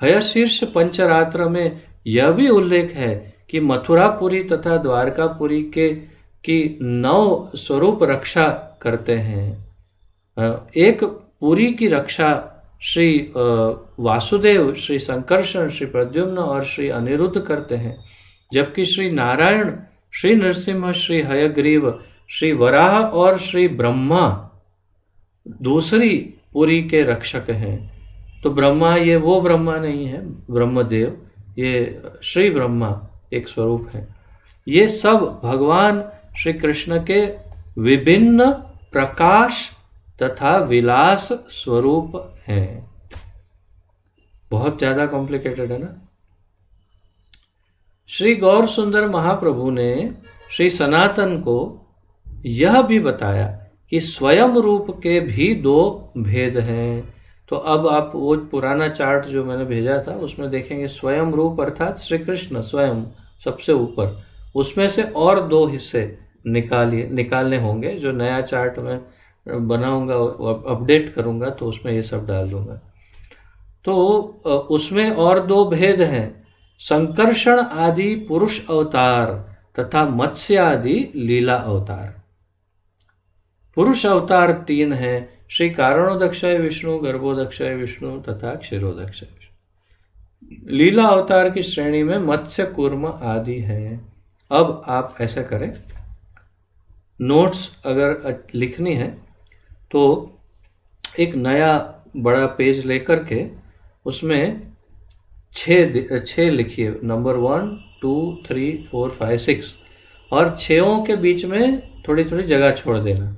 हयशीर्ष पंचरात्र में यह भी उल्लेख है कि मथुरापुरी तथा द्वारकापुरी की 9 स्वरूप रक्षा करते हैं। एक पुरी की रक्षा श्री वासुदेव, श्री संकर्षण, श्री प्रद्युम्न और श्री अनिरुद्ध करते हैं, जबकि श्री नारायण, श्री नरसिंह, श्री हयग्रीव, श्री वराह और श्री ब्रह्मा दूसरी पुरी के रक्षक हैं। तो ब्रह्मा ये वो ब्रह्मा नहीं है ब्रह्मदेव, ये श्री ब्रह्मा एक स्वरूप है। ये सब भगवान श्री कृष्ण के विभिन्न प्रकाश तथा विलास स्वरूप हैं। बहुत ज्यादा कॉम्प्लिकेटेड है ना। श्री गौर सुंदर महाप्रभु ने श्री सनातन को यह भी बताया कि स्वयं रूप के भी 2 भेद हैं। तो अब आप वो पुराना चार्ट जो मैंने भेजा था उसमें देखेंगे स्वयं रूप अर्थात श्री कृष्ण स्वयं सबसे ऊपर, उसमें से और 2 हिस्से निकालने होंगे। जो नया चार्ट में बनाऊंगा, अपडेट करूंगा तो उसमें ये सब डाल दूंगा। तो उसमें और 2 भेद हैं, संकर्षण आदि पुरुष अवतार तथा मत्स्य आदि लीला अवतार। पुरुष अवतार 3 हैं, श्री कारणोदक्षाय विष्णु, गर्भोदक्षाय विष्णु तथा क्षीरोदक्षाय विष्णु। लीला अवतार की श्रेणी में मत्स्य, कूर्म आदि हैं। अब आप ऐसा करें, नोट्स अगर लिखनी है तो एक नया बड़ा पेज लेकर के उसमें 6 लिखिए, नंबर 1 2 3 4 5 6, और 6 के बीच में थोड़ी थोड़ी जगह छोड़ देना।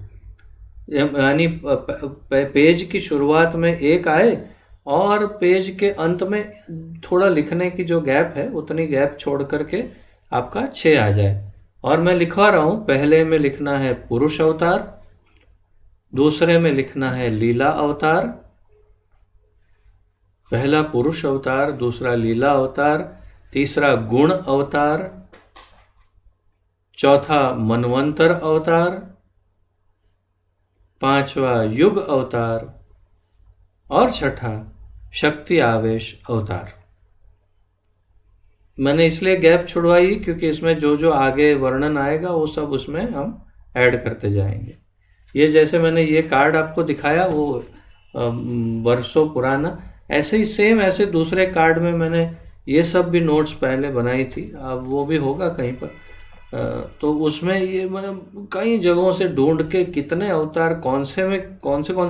यानी पेज की शुरुआत में 1 आए और पेज के अंत में थोड़ा लिखने की जो गैप है उतनी गैप छोड़ करके आपका 6 आ जाए। और मैं लिखवा रहा हूं, पहले में लिखना है पुरुष अवतार, दूसरे में लिखना है लीला अवतार, पहला पुरुष अवतार, दूसरा लीला अवतार, तीसरा गुण अवतार, चौथा मनवंतर अवतार, 5वां युग अवतार और 6ठा शक्ति आवेश अवतार। मैंने इसलिए गैप छुड़वाई क्योंकि इसमें जो जो आगे वर्णन आएगा वो सब उसमें हम ऐड करते जाएंगे। ये जैसे मैंने ये कार्ड आपको दिखाया वो वर्षों पुराना, ऐसे ही सेम ऐसे दूसरे कार्ड में मैंने ये सब भी नोट्स पहले बनाई थी, अब वो भी होगा कहीं पर। तो उसमें ये मैंने कई जगहों से ढूंढ के कितने अवतार कौन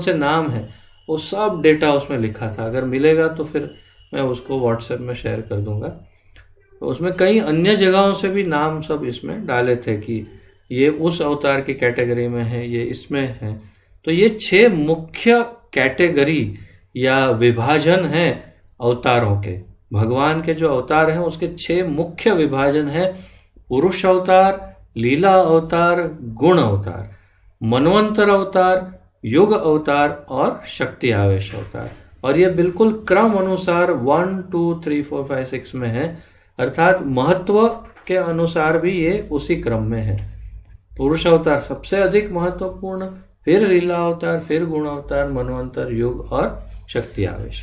से नाम हैं वो सब डेटा उसमें लिखा था। अगर मिलेगा तो फिर मैं उसको व्हाट्सएप में शेयर कर दूंगा। तो उसमें कई अन्य जगहों से भी नाम सब इसमें डाले थे कि ये उस अवतार की कैटेगरी में है, ये इसमें है। तो ये 6 मुख्य कैटेगरी या विभाजन हैं अवतारों के। भगवान के जो अवतार हैं उसके 6 मुख्य विभाजन हैं, पुरुष अवतार, लीला अवतार, गुण अवतार, मनवंतर अवतार, युग अवतार और शक्ति आवेश अवतार। और ये बिल्कुल क्रम अनुसार 1 2 3 4 5 6 में है, अर्थात महत्व के अनुसार भी ये उसी क्रम में है। पुरुष अवतार सबसे अधिक महत्वपूर्ण, फिर लीला अवतार, फिर गुण अवतार, मनवंतर, युग और शक्ति आवेश।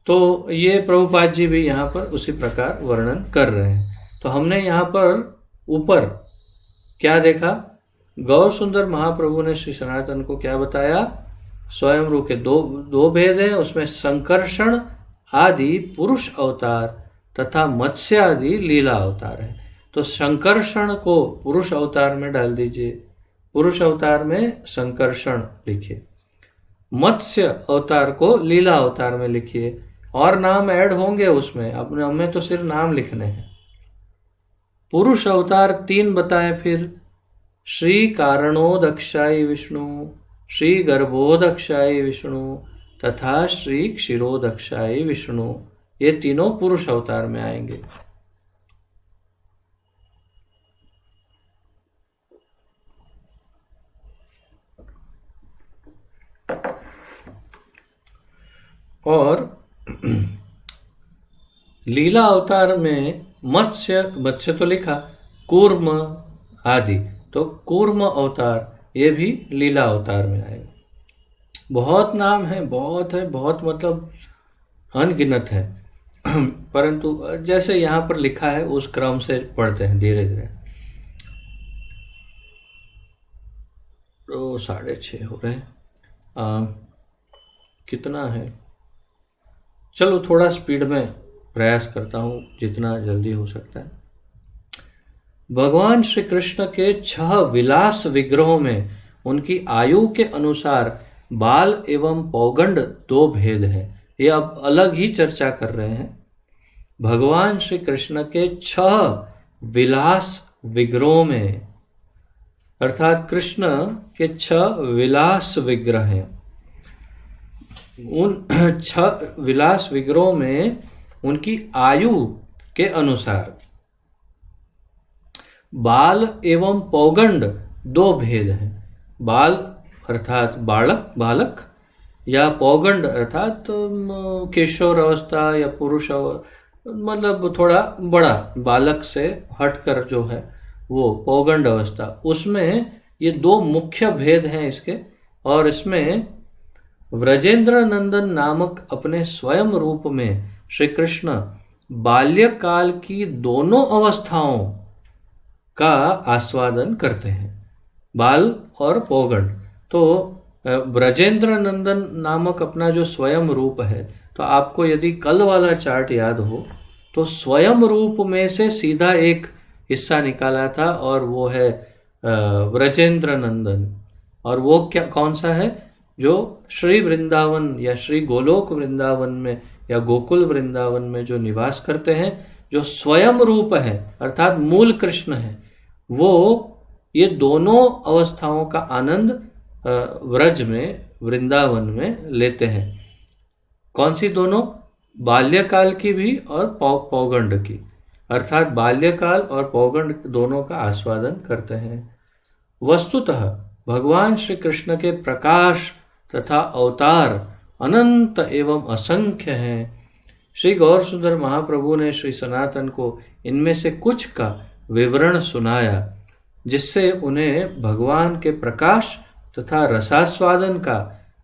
तो ये प्रभुपाद जी भी यहाँ पर उसी प्रकार वर्णन कर रहे हैं। तो हमने यहाँ पर ऊपर क्या देखा, गौर सुंदर महाप्रभु ने श्री सनातन को क्या बताया स्वयं रूप के दो दो भेद हैं, उसमें संकर्षण आदि पुरुष अवतार तथा मत्स्य आदि लीला अवतार है। तो संकर्षण को पुरुष अवतार में डाल दीजिए, पुरुष अवतार में संकर्षण लिखिए, मत्स्य अवतार को लीला अवतार में लिखिए, और नाम ऐड होंगे उसमें, अपने हमें तो सिर्फ नाम लिखने हैं। पुरुष अवतार 3 बताएं फिर, श्री कारणोदक्षाय विष्णु, श्री गर्भोदक्षाय विष्णु तथा श्री क्षीरोदक्षाय विष्णु, ये तीनों पुरुष अवतार में आएंगे। और लीला अवतार में मत्स्य तो लिखा, कूर्म आदि, तो कूर्म अवतार ये भी लीला अवतार में आएगा। बहुत नाम है, बहुत मतलब अनगिनत है। परंतु जैसे यहाँ पर लिखा है उस क्रम से पढ़ते हैं धीरे धीरे। तो 6:30 हो रहे हैं। कितना है, चलो थोड़ा स्पीड में प्रयास करता हूँ जितना जल्दी हो सकता है। भगवान श्री कृष्ण के 6 विलास विग्रहों में उनकी आयु के अनुसार बाल एवं पौगंड 2 भेद है। ये अब अलग ही चर्चा कर रहे हैं। भगवान श्री कृष्ण के 6 विलास विग्रहों में, अर्थात कृष्ण के 6 विलास विग्रह हैं। उन 6 विलास विग्रहों में उनकी आयु के अनुसार बाल एवं पौगंड 2 भेद हैं। बाल अर्थात बालक या पौगंड अर्थात किशोर अवस्था या पुरुष मतलब थोड़ा बड़ा, बालक से हटकर जो है वो पौगंड अवस्था, उसमें ये 2 मुख्य भेद हैं इसके। और इसमें व्रजेंद्र नंदन नामक अपने स्वयं रूप में श्री कृष्ण बाल्यकाल की दोनों अवस्थाओं का आस्वादन करते हैं, बाल और पौगंड। तो ब्रजेंद्र नंदन नामक अपना जो स्वयं रूप है, तो आपको यदि कल वाला चार्ट याद हो तो स्वयं रूप में से सीधा एक हिस्सा निकाला था और वो है ब्रजेंद्र नंदन। और वो क्या कौन सा है, जो श्री वृंदावन या श्री गोलोक वृंदावन में या गोकुल वृंदावन में जो निवास करते हैं, जो स्वयं रूप है अर्थात मूल कृष्ण है, वो ये दोनों अवस्थाओं का आनंद व्रज में वृंदावन में लेते हैं। कौन सी दोनों, बाल्यकाल की भी और पौगंड की, अर्थात बाल्यकाल और पौगंड दोनों का आस्वादन करते हैं। वस्तुतः भगवान श्री कृष्ण के प्रकाश तथा अवतार अनंत एवं असंख्य हैं। श्री गौर सुंदर महाप्रभु ने श्री सनातन को इनमें से कुछ का विवरण सुनाया, जिससे उन्हें भगवान के प्रकाश तथा रसास्वादन का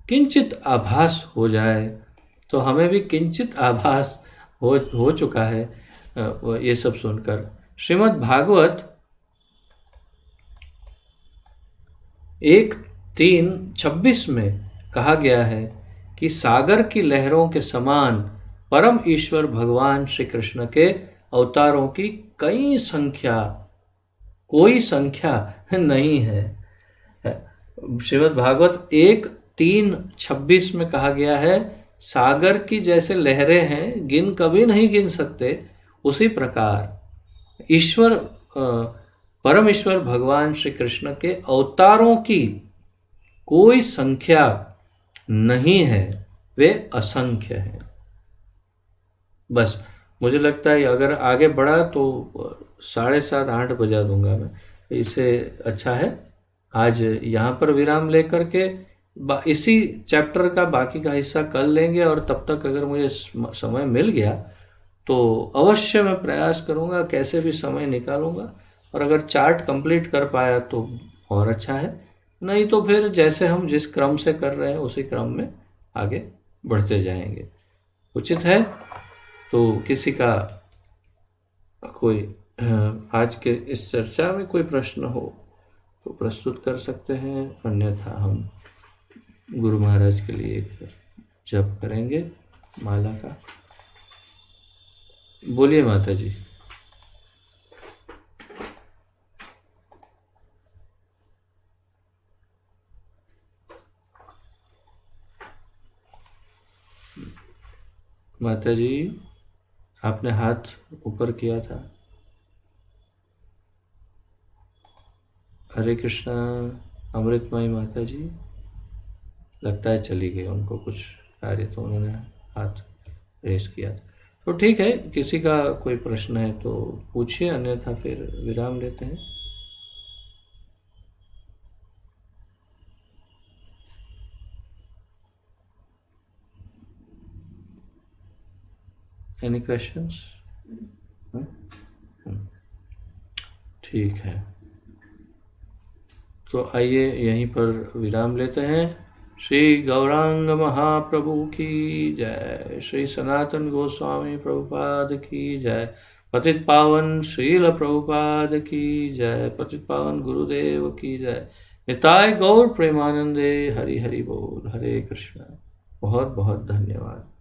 किंचित आभास हो जाए। तो हमें भी किंचित आभास हो चुका है ये सब सुनकर। श्रीमद् भागवत 1:3-26 में कहा गया है कि सागर की लहरों के समान परम ईश्वर भगवान श्री कृष्ण के अवतारों की कोई संख्या नहीं है। श्रीमद् भागवत 1:3-26 में कहा गया है, सागर की जैसे लहरें हैं, कभी नहीं गिन सकते, उसी प्रकार ईश्वर परम ईश्वर भगवान श्री कृष्ण के अवतारों की कोई संख्या नहीं है, वे असंख्य हैं। बस मुझे लगता है अगर आगे बढ़ा तो 7:30-8 बजा दूंगा मैं। इससे अच्छा है आज यहाँ पर विराम लेकर के इसी चैप्टर का बाकी का हिस्सा कर लेंगे। और तब तक अगर मुझे समय मिल गया तो अवश्य मैं प्रयास करूँगा, कैसे भी समय निकालूंगा। और अगर चार्ट कंप्लीट कर पाया तो और अच्छा है, नहीं तो फिर जैसे हम जिस क्रम से कर रहे हैं उसी क्रम में आगे बढ़ते जाएंगे। उचित है? तो किसी का कोई आज के इस चर्चा में कोई प्रश्न हो तो प्रस्तुत कर सकते हैं, अन्यथा हम गुरु महाराज के लिए एक जप करेंगे माला का। बोलिए माता जी। माता जी आपने हाथ ऊपर किया था। हरे कृष्णा। अमृतमयी माता जी लगता है चली गई, उनको कुछ कार्य, तो उन्होंने हाथ रेस किया था। तो ठीक है, किसी का कोई प्रश्न है तो पूछिए, अन्यथा फिर विराम लेते हैं। Any questions? ठीक है, तो आइए यहीं पर विराम लेते हैं। श्री गौरांग महाप्रभु की जय, श्री सनातन गोस्वामी प्रभुपाद की जय, पतित पावन श्रील प्रभुपाद की जय, पतित पावन गुरुदेव की जय। निताय गौर प्रेमानंदे। हरि हरि बोल। हरे कृष्ण। बहुत बहुत धन्यवाद।